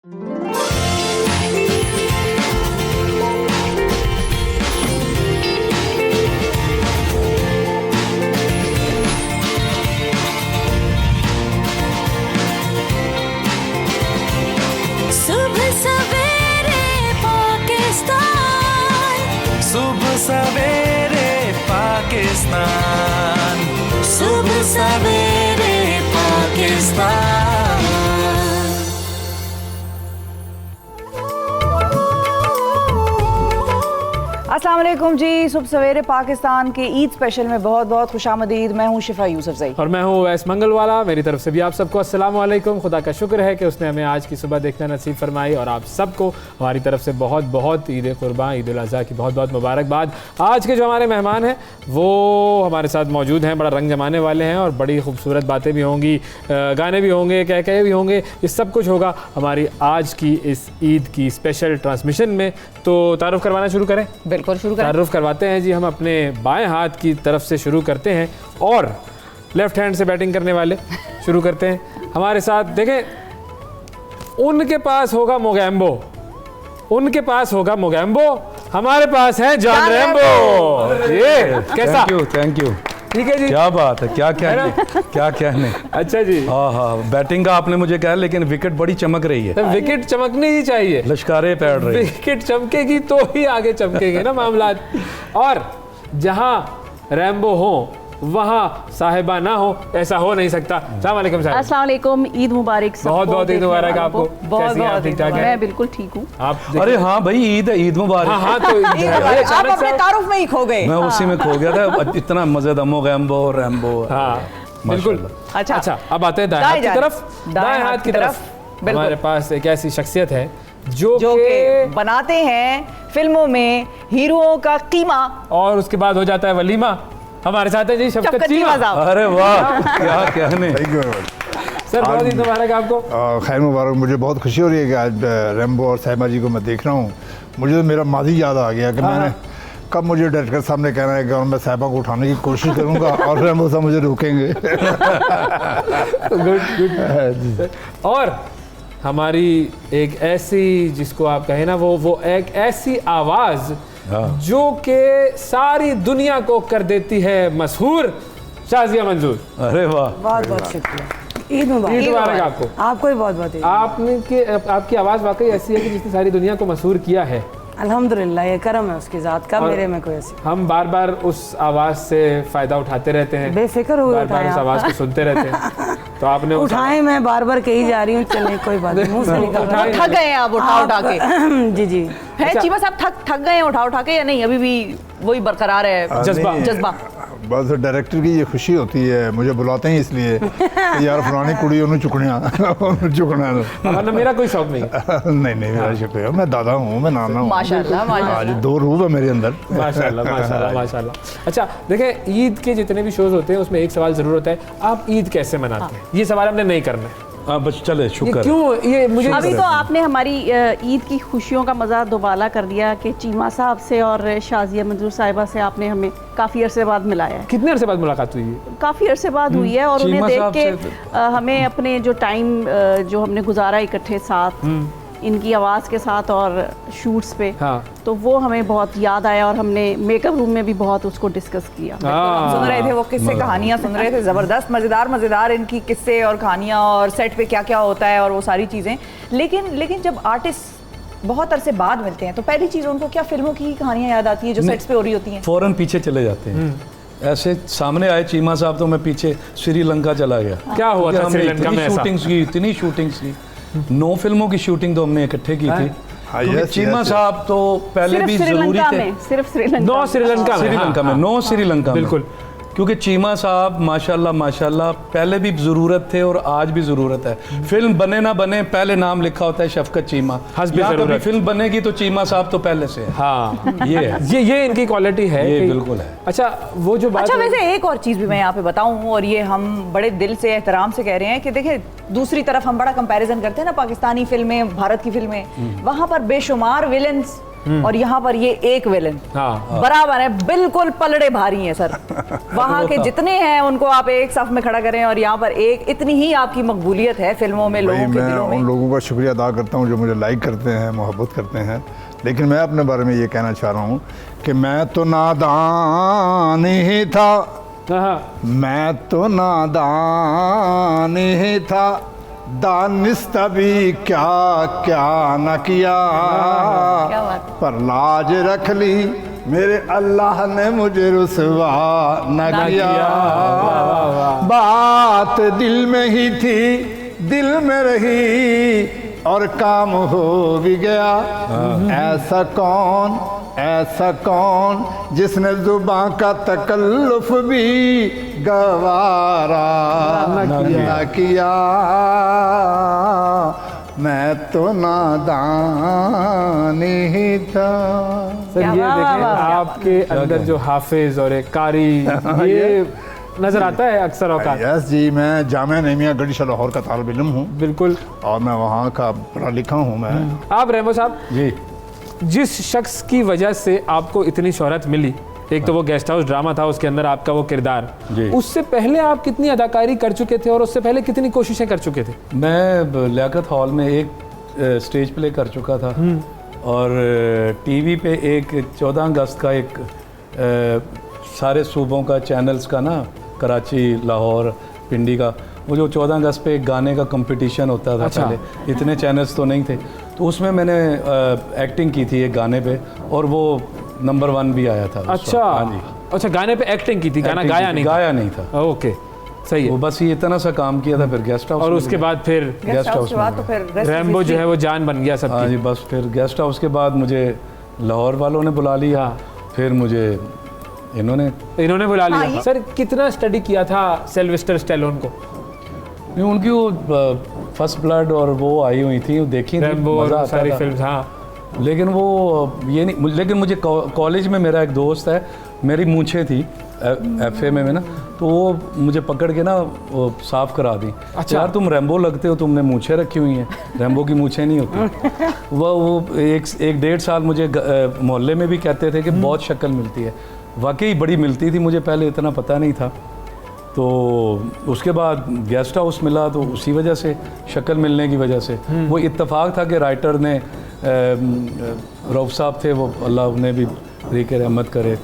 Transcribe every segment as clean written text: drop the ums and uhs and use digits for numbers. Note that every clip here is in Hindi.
सुबह सवेरे पाकिस्तान, सुबह सवेरे पाकिस्तान। अस्सलाम वालेकुम जी, सुबह सवेरे पाकिस्तान के ईद स्पेशल में बहुत बहुत खुशामदीद। मैं हूँ शिफा यूसुफजई और मैं हूँ वैस मंगलवाला। मेरी तरफ से भी आप सबको अस्सलाम वालेकुम। खुदा का शुक्र है कि उसने हमें आज की सुबह देखना नसीब फरमाई और आप सबको हमारी तरफ से बहुत बहुत ईद कुर्बान, ईद उल अज़हा की बहुत बहुत मुबारकबाद। आज के जो हमारे मेहमान हैं वो हमारे साथ मौजूद हैं, बड़ा रंग जमाने वाले हैं और बड़ी खूबसूरत बातें भी होंगी, गाने भी होंगे, कह भी होंगे, ये सब कुछ होगा हमारी आज की इस ईद की स्पेशल ट्रांसमिशन में। तो तारुफ करवाना शुरू करें? बिल्कुल शुरू करें। तारुफ करवाते हैं जी। हम अपने बाएं हाथ की तरफ से शुरू करते हैं और लेफ्ट हैंड से बैटिंग करने वाले शुरू करते हैं। हमारे साथ देखें, उनके पास होगा मोगैम्बो, उनके पास होगा मोगैम्बो, हमारे पास है जॉन रैम्बो। ये कैसा? Thank you. ठीक है जी, क्या बात है, क्या कहने। अच्छा जी, हाँ, बैटिंग का आपने मुझे कहा, लेकिन विकेट बड़ी चमक रही है। तो विकेट चमकनी ही चाहिए, लश्कारे पैड़ रही है। विकेट चमकेगी तो ही आगे चमकेंगे ना मामलात। और जहां रैम्बो हो वहाँ साहिबा ना हो, ऐसा हो नहीं सकता। अस्सलाम वालेकुम साहब। अस्सलाम वालेकुम, ईद मुबारक। बहुत बहुत ईद मुबारक आपको। बहुत बहुत ठीक ठाक है? मैं बिल्कुल ठीक हूँ। आप अरे हाँ भाई, ईद है, ईद मुबारक। हाँ तो आप अपने तारुफ में ही खो गए। मैं उसी में खो गया था। इतना मजेदार मोगैम्बो, रैम्बो। हाँ बिल्कुल। अच्छा, अब आते हैं दाएं हाथ की तरफ। दाएं हाथ की तरफ हमारे पास एक ऐसी शख्सियत है जो के बनाते हैं फिल्मों में हीरोओं का कीमा और उसके बाद हो जाता है वलीमा। हमारे साथ है जी शफकत चीमा। अरे वाह, क्या कहने। सर बहुत ईद मुबारक आपको। खैर मुबारक। मुझे बहुत खुशी हो रही है कि आज रैम्बो और साहिबा जी को मैं देख रहा हूँ। मुझे तो मेरा माजी याद आ गया कि मैंने कब मुझे डायरेक्टर साहब ने कहना है कि मैं साहिबा को उठाने की कोशिश करूँगा और रैम्बो साहब मुझे रोकेंगे। गुड। और हमारी एक ऐसी, जिसको आप कहें ना, वो एक ऐसी आवाज़ जो कि सारी दुनिया को कर देती है मशहूर, शाज़िया मंजूर। अरे वाह, बहुत बहुत शुक्रिया। ईद मुबारक आपको। आपको भी बहुत बहुत। आपकी आवाज़ वाकई ऐसी है कि जिसने सारी दुनिया को मशहूर किया है। अल्हम्दुलिल्लाह, ये करम है उसकी ज़ात का, मेरे में कोई ऐसी। हम बार बार उस आवाज़ से फ़ायदा उठाते रहते हैं, बेफिक्र हो, बार उस आवाज़ को सुनते रहते हैं। तो आपने उठाए, मैं बार बार कही जा रही हूँ, चलिए कोई बात नहीं, मुंह से निकल रहा है। थक गए हैं आप उठा के? जी जी है चीमा साहब, थक गए हैं उठा के या नहीं? अभी भी वही बरकरार है जज्बा? बस डायरेक्टर की ये खुशी होती है, मुझे बुलाते हैं इसलिए कि यार फलानी कुड़ी उन्हें चुकना वरना मेरा कोई शौक नहीं। नहीं मेरा शुक्रिया। मैं दादा हूँ, मैं नाना हूँ। माशाल्लाह आज दो रूह है मेरे अंदर। माशाल्लाह। अच्छा देखें, ईद के जितने भी शोज होते हैं उसमें एक सवाल जरूर होता है, आप ईद कैसे मनाते हैं? ये सवाल हमने नहीं करना है। बस चले, शुक्र। क्यों ये मुझे अभी तो आपने हमारी ईद की खुशियों का मज़ा दोबाला कर दिया कि चीमा साहब से और शाज़िया मंजूर साहिबा से आपने हमें काफ़ी अरसे बाद मिलाया है। कितने अरसे बाद मुलाकात हुई है? काफ़ी अरसे बाद हुई है और उन्हें देख के हमें अपने जो टाइम जो हमने गुजारा इकट्ठे साथ, इनकी आवाज़ के साथ और शूट्स पे, हाँ। तो वो हमें बहुत याद आया और हमने मेकअप रूम में भी बहुत उसको डिस्कस किया। हम सुन रहे थे वो किस्से कहानियां सुन रहे थे, ज़बरदस्त मज़ेदार इनकी किस्से और कहानियां और सेट पे क्या क्या होता है और वो सारी चीज़ें। लेकिन जब आर्टिस्ट बहुत अरसे बाद मिलते हैं तो पहली चीज़ उनको क्या फिल्मों की कहानियां याद आती है जो सेट्स पे हो रही होती हैं? फौरन पीछे चले जाते हैं। ऐसे सामने आए चीमा साहब तो मैं पीछे श्रीलंका चला गया। क्या हुआ था श्रीलंका में? इतनी शूटिंग्स की 9 फिल्मों की शूटिंग तो हमने इकट्ठे की थी। चीमा साहब तो पहले भी जरूरी थे। सिर्फ श्रीलंका में 9 श्रीलंका में, बिल्कुल। क्योंकि चीमा साहब माशाल्लाह पहले भी ज़रूरत थे और आज भी ज़रूरत है। फिल्म बने ना बने पहले नाम लिखा होता है शफकत चीमा। कभी फिल्म बनेगी तो चीमा साहब तो पहले से है। हाँ, ये है, ये इनकी क्वालिटी है, ये बिल्कुल है। अच्छा वो जो बात, अच्छा वैसे एक और चीज़ भी मैं यहाँ पे बताऊँ, और ये हम बड़े दिल से एहतराम से कह रहे हैं कि देखिए, दूसरी तरफ हम बड़ा कंपैरिजन करते हैं ना पाकिस्तानी फिल्में, भारत की फिल्में, वहाँ पर बेशुमार विलेंस और यहाँ पर ये एक विलन हाँ। बराबर है, बिल्कुल पलड़े भारी हैं सर। वहाँ के जितने हैं उनको आप एक साफ में खड़ा करें और यहाँ पर एक, इतनी ही आपकी मकबूलियत है फिल्मों में, लोगों के दिलों मैं उन में। लोगों का शुक्रिया अदा करता हूँ जो मुझे लाइक करते हैं, मोहब्बत करते हैं। लेकिन मैं अपने बारे में ये कहना चाह रहा हूँ कि मैं तो नादान ही था, मैं तो नादान ही था, दानिस्त भी क्या क्या न किया, क्या बात। पर लाज रख ली मेरे अल्लाह ने मुझे रुसवा न किया। बात दिल में ही थी, दिल में रही और काम हो भी गया। ऐसा कौन जिसने जुबां का तकल्लुफ भी गवारा न किया। मैं तो नादान ही था। सर ये देखें आपके अंदर जो हाफिज और एक कारी ये नजर आता है अक्सर औकात। यस जी, मैं जामिया नईमिया गढ़ी लाहौर का तालिब इल्म हूँ। बिल्कुल। और मैं वहाँ का पढ़ा लिखा हूँ मैं। आप रेमो साहब जी, जिस शख्स की वजह से आपको इतनी शोहरत मिली, एक तो वो गेस्ट हाउस ड्रामा था, उसके अंदर आपका वो किरदार, उससे पहले आप कितनी अदाकारी कर चुके थे और उससे पहले कितनी कोशिशें कर चुके थे? मैं लियाकत हॉल में एक स्टेज प्ले कर चुका था और टीवी पे एक 14 अगस्त का एक सारे सूबों का चैनल्स का ना, कराची, लाहौर, पिंडी का, वो जो 14 अगस्त पे एक गाने का कंपटीशन होता था। अच्छा। पहले इतने चैनल्स तो नहीं थे, तो उसमें मैंने एक्टिंग की थी एक गाने पे और वो नंबर 1 भी आया था। अच्छा। हाँ जी। अच्छा, गाने पे एक्टिंग की थी, गाना गाया नहीं? गाया नहीं था। ओके, सही है। वो बस ये इतना सा काम किया था, फिर गेस्ट हाउस और उसके बाद फिर गेस्ट हाउस के बाद तो फिर rest is रैम्बो जो history। है वो जान बन गया हाँ सबकी। जी, बस फिर गेस्ट हाउस के बाद मुझे लाहौर वालों ने बुला लिया, फिर मुझे इन्होंने बुला हाँ, लिया। सर कितना स्टडी किया था सिल्वेस्टर स्टैलोन को? नहीं, उनकी वो फर्स्ट ब्लड और वो आई हुई थी, वो देखी थी, रैम्बो मज़ा और आता सारी था। फिल्म्स। हाँ, लेकिन वो ये नहीं, लेकिन मुझे कॉलेज में मेरा एक दोस्त है, मेरी मूंछें थी FA में ना, तो वो मुझे पकड़ के ना वो साफ करा दी। अच्छा। यार तुम रैम्बो लगते हो, तुमने मूंछें रखी हुई हैं, रैम्बो की मूंछें नहीं होती। वो एक 1.5 साल मुझे मोहल्ले में भी कहते थे कि बहुत शक्ल मिलती है। वाकई बड़ी मिलती थी, मुझे पहले इतना पता नहीं था। तो उसके बाद गेस्ट हाउस मिला, तो उसी वजह से, शक्ल मिलने की वजह से, वो इत्तेफाक था कि राइटर ने रऊफ साहब थे, वो अल्लाह उन्हें भी रीक़ रहमत करे,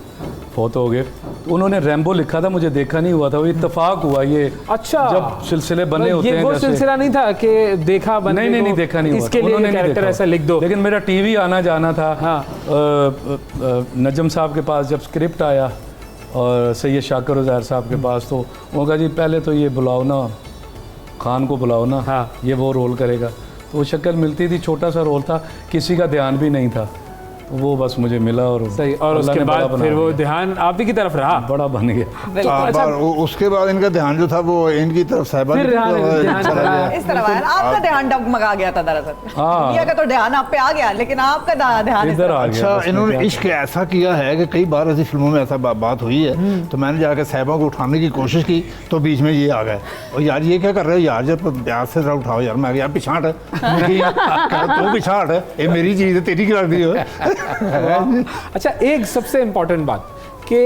फौत हो गए, तो उन्होंने रैम्बो लिखा था, मुझे देखा नहीं हुआ था, वो इत्तेफाक हुआ ये। अच्छा, जब सिलसिले बने होते हैं, वो जैसे सिलसिला नहीं था कि देखा बंदे नहीं देखा नहीं हुआ, इसके लिए उन्होंने नहीं कैरेक्टर देखा। ऐसा लिख दो। लेकिन मेरा टीवी आना जाना था। हाँ। नजम साहब के पास जब स्क्रिप्ट आया और सैयद शाकिर उज़ैर साहब के पास, तो वो कहा जी पहले तो ये बुलाओ ना, खान को बुलाओ ना। हाँ। ये वो रोल करेगा। तो वो शक्ल मिलती थी, छोटा सा रोल था, किसी का ध्यान भी नहीं था, तो वो बस मुझे मिला और सही। और अल्लाह उसके ने बड़ा बाद बना फिर वो दिया। ध्यान आप ही की तरफ रहा, बड़ा बन गया। अच्छा। उसके बाद इनका ध्यान जो था वो इनकी तरफ साहिबा फिर की तरफ ध्यान चला रहा। गया। इस तरह है, आपका ध्यान डगमगा गया था दरअसल। हाँ। दुनिया का तो ध्यान आप पे आ गया, लेकिन आपका ध्यान इस इधर तरफ। आ गया। अच्छा, बस इन्होंने मैं इश्क ऐसा किया है कि कई बार ऐसी फिल्मों में ऐसा बात हुई है, तो मैंने जाकर साहिबा को उठाने की कोशिश की, तो बीच में ये आ गए, और यार ये क्या कर रहे हो यार, जब प्यार से उठाओ यार। मैं यार पिछाट है, तो पिछाट है, ये मेरी चीज़ है, तेरी खिला दी हो। अच्छा, एक सबसे इम्पोर्टेंट बात कि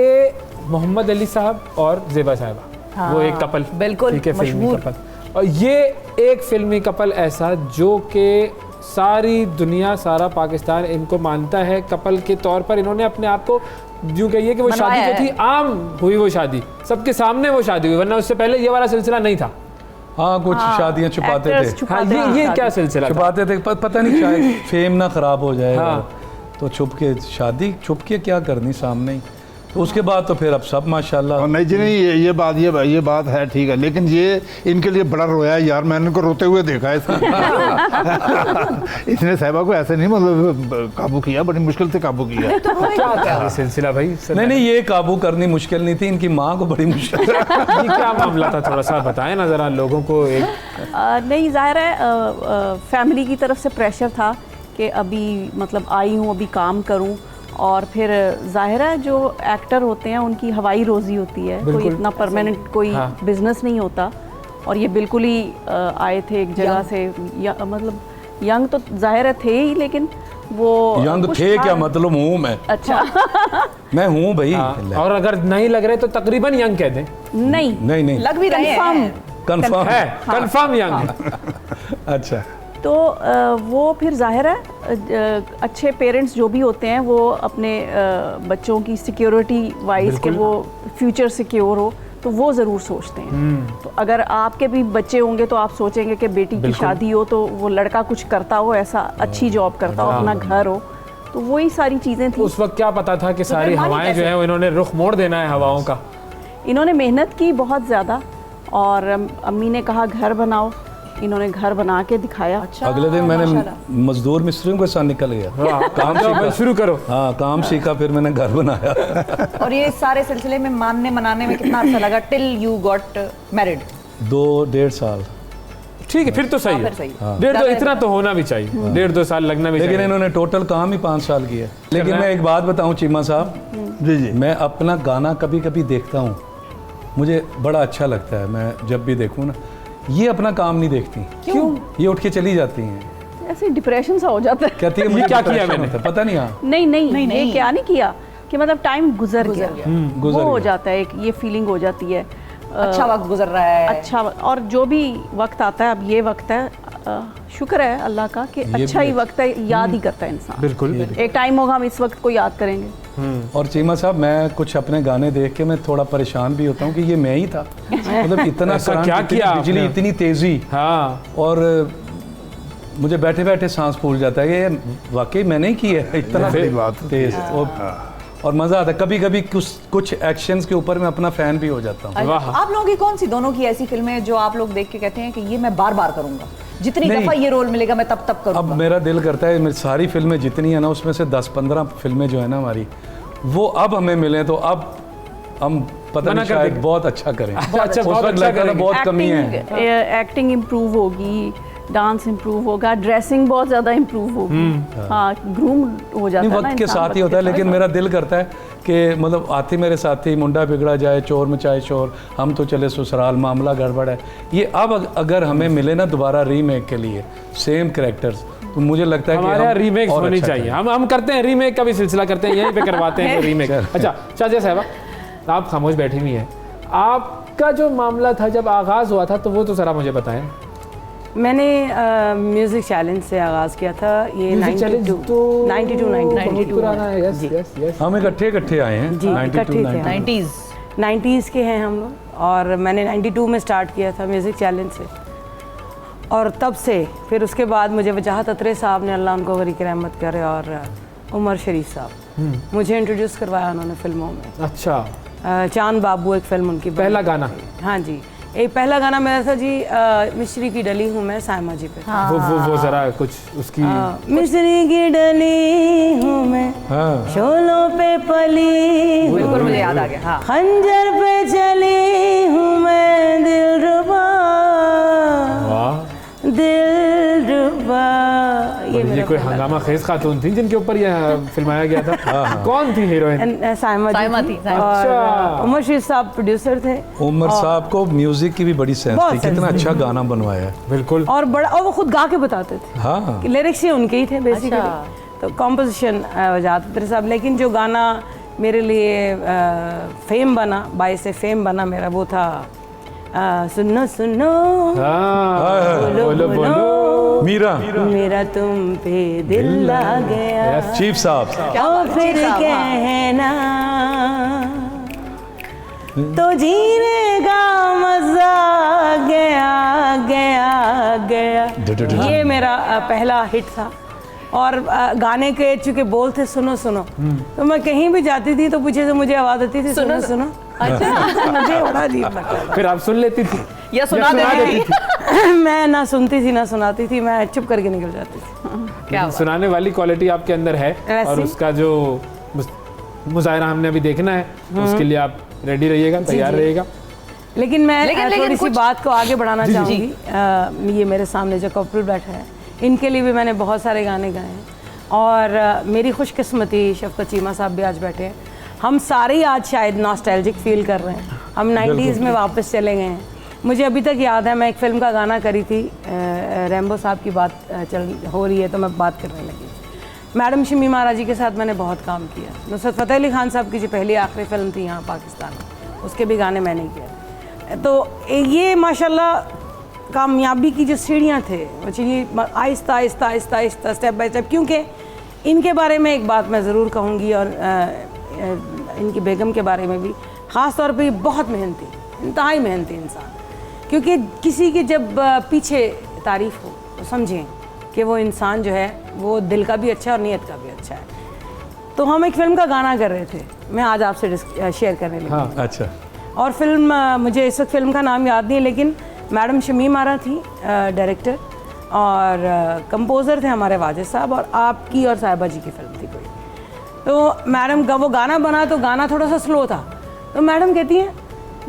मोहम्मद अली साहब और ज़ेबा साहिबा, वो एक कपल, बिल्कुल ठीक है, फिल्मी मशहूर। कपल, और ये एक फिल्मी कपल ऐसा जो कि सारी दुनिया, सारा पाकिस्तान इनको मानता है कपल के तौर पर। इन्होंने अपने आप को यूँ कहिए कि वो शादी जो थी आम हुई, वो शादी सबके सामने वो शादी हुई, वरना उससे पहले ये वाला सिलसिला नहीं था। हाँ, कुछ शादियाँ छुपाते actors थे, छुपाते हाँ, थे ये शादी। क्या सिलसिला था? छुपाते थे, पता नहीं शायद फेम ना खराब हो जाए। हाँ। तो छुप के शादी, छुप के क्या करनी, सामने ही। तो उसके बाद तो फिर अब सब माशाल्लाह। और नहीं जी, नहीं, ये बात है, ठीक है, लेकिन ये इनके लिए बड़ा रोया है यार, मैंने इनको रोते हुए देखा है इसको। इसने साहिबा को ऐसे नहीं मतलब काबू किया, बड़ी मुश्किल से काबू किया। क्या था ये सिलसिला भाई? नहीं, ये काबू करनी मुश्किल नहीं थी, इनकी माँ को बड़ी मुश्किल। ये क्या मामला था, थोड़ा सा बताएं ना जरा लोगों को। एक नहीं, ज़ाहिर है फैमिली की तरफ से प्रेशर था कि अभी मतलब आई हूँ, अभी काम करूँ, और फिर ज़ाहिर है जो एक्टर होते हैं उनकी हवाई रोज़ी होती है, कोई इतना परमानेंट कोई बिजनेस नहीं होता। और ये बिल्कुल ही आए थे एक जगह से, मतलब यंग तो ज़ाहिर है थे ही, लेकिन वो यंग कुछ थे था। क्या, मतलब हूँ मैं। अच्छा मैं हूँ भाई। हाँ, और अगर नहीं लग रहे तो तकरीबन यंग कह दें। नहीं नहीं नहीं लग भी रहे कंफर्म हैं। कंफर्म है कंफर्म यंग। अच्छा तो वो फिर जाहिर है अच्छे पेरेंट्स जो भी होते हैं वो अपने बच्चों की सिक्योरिटी वाइज के वो फ्यूचर सिक्योर हो तो वो ज़रूर सोचते हैं। तो अगर आपके भी बच्चे होंगे तो आप सोचेंगे कि बेटी की शादी हो तो वो लड़का कुछ करता हो, ऐसा अच्छी जॉब करता हो, अपना घर हो, तो वही सारी चीज़ें थी। उस वक्त क्या पता था कि सारी फिर मानी हवाएं जो कैसे? है वो इन्होंने रुख मोड़ देना है हवाओं का। इन्होंने मेहनत की बहुत ज़्यादा और अम्मी ने कहा घर बनाओ, इन्होंने घर बना के दिखाया। अगले दिन मैंने मजदूर मिस्त्रियों के साथ निकल गया, काम जाओ भाई, सीखा। शुरू करो। हाँ काम सीखा, फिर मैंने घर बनाया। और ये सारे सिलसिले में मानने मनाने में कितना अर्सा लगा टिल यू गॉट मैरिड? 2-1.5 साल। ठीक है फिर तो सही हाँ, है। फिर सही। डेढ़ तो इतना तो होना भी चाहिए, 1.5-2 साल लगना भी लेकिन चाहिए। इन्होंने टोटल काम ही 5 साल किया है। लेकिन मैं एक बात बताऊं चीमा साहब, जी जी। मैं अपना गाना कभी कभी देखता हूँ, मुझे बड़ा अच्छा लगता है। मैं जब भी देखूँ ना, ये अपना काम नहीं देखती। क्यों? ये उठ के चली जाती हैं, ऐसे डिप्रेशन सा हो जाता है। कहती है ये मुझे क्या किया depression मैंने? होता है। पता नहीं। हाँ नहीं, ये क्या नहीं किया कि मतलब टाइम गुजर गया, गुजर वो हो गया। जाता है, एक ये फीलिंग हो जाती है। अच्छा वक्त गुजर रहा है। अच्छा और जो भी वक्त आता है, अब ये वक्त है, शुक्र है अल्लाह का कि अच्छा ही वक्त है, याद ही करता है इंसान। बिल्कुल। एक टाइम होगा हम इस वक्त को याद करेंगे। और चीमा साहब, मैं कुछ अपने गाने देख के मैं थोड़ा परेशान भी होता हूँ कि ये मैं ही था। मतलब इतना ऐसा करंट, क्या इतनी किया बिजली, आपने? इतनी तेजी, हाँ और मुझे बैठे बैठे सांस फूल जाता है कि ये वाकई मैंने ही की है, इतना सही बात। तेज। और मज़ा आता है। कभी कभी कुछ एक्शंस के ऊपर मैं अपना फ़ैन भी हो जाता हूँ। वाह। आप लोगों की कौन सी दोनों की ऐसी फिल्में जो आप लोग देख के कहते हैं कि ये मैं बार बार करूंगा, जितनी नहीं। दफा ये रोल मिलेगा मैं तब अब करूंगा? मेरा दिल करता है मेरी सारी फिल्में जितनी है ना, उसमें से 10-15 फिल्में जो है ना हमारी, वो अब हमें मिले तो अब हम पता मना नहीं कर शायद देंगे। बहुत अच्छा करें। अच्छा, उस बहुत वक्त अच्छा लगता था करेंगे। बहुत कमी है। एक्टिंग इम्प्रूव होगी, डांस इम्प्रूव होगा, ड्रेसिंग बहुत ज़्यादा इम्प्रूव होगी। हाँ, ग्रूम हो जाता नहीं, है ना वक्त के इंसान, साथ ही वक्त होता है। के लेकिन साथ। मेरा दिल करता है कि मतलब आते मेरे साथी, मुंडा बिगड़ा जाए, चोर मचाए शोर, हम तो चले ससुराल, मामला गड़बड़ है, ये अब अगर हमें मिले ना दोबारा रीमेक के लिए सेम कैरेक्टर्स, तो मुझे लगता है कि हमारे यहाँ हम रीमेक्स और होनी अच्छा चाहिए। करें। हम करते हैं रीमेक का भी सिलसिला करते हैं, यहीं पे करवाते हैं रीमेक। अच्छा शाजिया साहबा, आप खामोश बैठी हुई हैं, आपका जो मामला था जब आगाज़ हुआ था तो वो तो ज़रा मुझे बताएं। मैंने म्यूज़िक चैलेंज से आगाज़ किया था। ये म्यूजिक चैलेंज 92 तो 92 पुराना है। यस जी। Yes yes. हम इकट्ठे आए हैं जी, 92, इकट्ठे थे 92। हम। 90s 90s के हैं हम लोग, और मैंने 92 में स्टार्ट किया था म्यूज़िक चैलेंज से। और तब से फिर उसके बाद मुझे वजाहत अतरे साहब ने, अल्लाह उनको गरीक रहमत करे, और उमर शरीफ साहब, मुझे इंट्रोड्यूस करवाया उन्होंने फिल्मों में। अच्छा, चांद बाबू एक फिल्म उनकी बनी। पहला गाना? हाँ जी, एक पहला गाना मेरा था जी, मिस्री की डली हूँ मैं, सायमा जी पे। वो ज़रा कुछ उसकी। मिस्री की डली हूँ मैं, हाँ शोलों पे पली हूँ, बिल्कुल मुझे याद आ गया। हाँ खंजर पे चली हूँ मैं, दिलरुबा वाह, दिलरुबा। ये मेरा कोई पहला हंगामा खेज खातून थी जिनके ऊपर यह फिल्माया गया था। कौन थी हीरोइन? सायमा सायमा जी थी, थी, सायमा। और अच्छा। उमर शरीफ साहब प्रोड्यूसर थे। उमर साहब को म्यूजिक की भी बड़ी सेंस बहुत थी, सेंस कितना थी। अच्छा गाना बनवाया है। बिल्कुल। और बड़ा, और वो खुद गा के बताते थे, हाँ लिरिक्स ही उनके ही थे बेसिकली। अच्छा। तो कॉम्पोजिशन वजाहत अतरे साहब। लेकिन जो गाना मेरे लिए फेम बना, बायस फेम बना मेरा, वो था सुनो सुनो हाँ, बोलो बोलो। मीरा, मेरा तुम पे दिल आ गया, चीफ साहब, और फिर कहना तो जीने का मजा गया गया गया। ये मेरा पहला हिट था। और गाने के चूंकि बोल थे सुनो सुनो, तो मैं कहीं भी जाती थी तो पीछे से मुझे आवाज आती थी सुनो सुनो। अच्छा मुझे बड़ा अजीब लगता था। फिर आप सुन लेती थी या सुना देती थी? मैं ना सुनती थी ना सुनाती थी, मैं चुप करके निकल जाती थी। लेकिन सुनाने वाली क्वालिटी आपके अंदर है, वैसे? और उसका जो मुजाहरा हमने अभी देखना है, उसके लिए आप रेडी रहिएगा, तैयार रहिएगा। लेकिन मैं लेकिन थोड़ी सी कुछ- बात को आगे बढ़ाना चाहूँगी। ये मेरे सामने जो कपल बैठा है, इनके लिए भी मैंने बहुत सारे गाने गाए हैं। और मेरी खुशकिस्मती, शफकत चीमा साहब भी आज बैठे हैं, हम सारे ही आज शायद नॉस्टैल्जिक फील कर रहे हैं। हम 90s में वापस चले गए हैं। मुझे अभी तक याद है, मैं एक फ़िल्म का गाना करी थी, रैम्बो साहब की बात चल हो रही है तो मैं बात करने लगी। मैडम शमीम आरा जी के साथ मैंने बहुत काम किया। नुसरत फ़तेह अली खान साहब की जो पहली आखिरी फिल्म थी यहाँ पाकिस्तान में, उसके भी गाने मैंने किए। तो ये माशाल्लाह कामयाबी की जो सीढ़ियाँ थे, वो चाहिए Aahista Aahista Aahista Aahista step by step. क्योंकि इनके बारे में एक बात मैं ज़रूर कहूँगी, और इनकी बेगम के बारे में भी ख़ास तौर पे, बहुत मेहनती, इंतहाई मेहनती इंसान। क्योंकि किसी की जब पीछे तारीफ़ हो तो समझें कि वो इंसान जो है वो दिल का भी अच्छा है और नीयत का भी अच्छा है। तो हम एक फ़िल्म का गाना कर रहे थे, मैं आज आपसे शेयर करने लगी। हाँ, अच्छा। और फिल्म मुझे इस वक्त फ़िल्म का नाम याद नहीं है, लेकिन मैडम शमीम आरा थी डायरेक्टर, और कंपोज़र थे हमारे वाजिद साहब, और आपकी और साहिबा जी की फ़िल्म थी कोई। तो मैडम का वो गाना बना, तो गाना थोड़ा सा स्लो था। तो मैडम कहती हैं,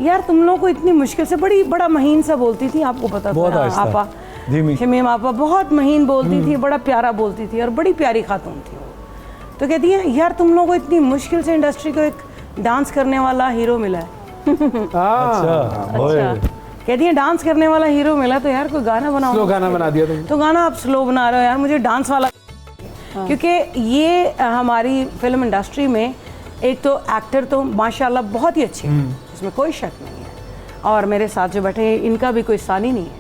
यार तुम लोग को इतनी मुश्किल से, बड़ा महीन सा बोलती थी, आपको पता बहुत था आहिस्ता, आपा धीमी। शमीम आपा बहुत महीन बोलती थी, बड़ा प्यारा बोलती थी, और बड़ी प्यारी खातून थी वो। तो कहती है, यार तुम लोगों को इतनी मुश्किल से इंडस्ट्री को एक डांस करने वाला हीरो मिला है। अच्छा, ओए। कहती है डांस करने वाला हीरो मिला, तो यार कोई गाना बनाओ। स्लो गाना बना दिया तुमने। तो गाना आप स्लो बना रहे हो यार, मुझे डांस वाला। क्योंकि ये हमारी फिल्म इंडस्ट्री में एक तो एक्टर तो माशाल्लाह बहुत ही अच्छे हैं, इसमें कोई शक नहीं है, और मेरे साथ जो बैठे हैं इनका भी कोई सानी नहीं है,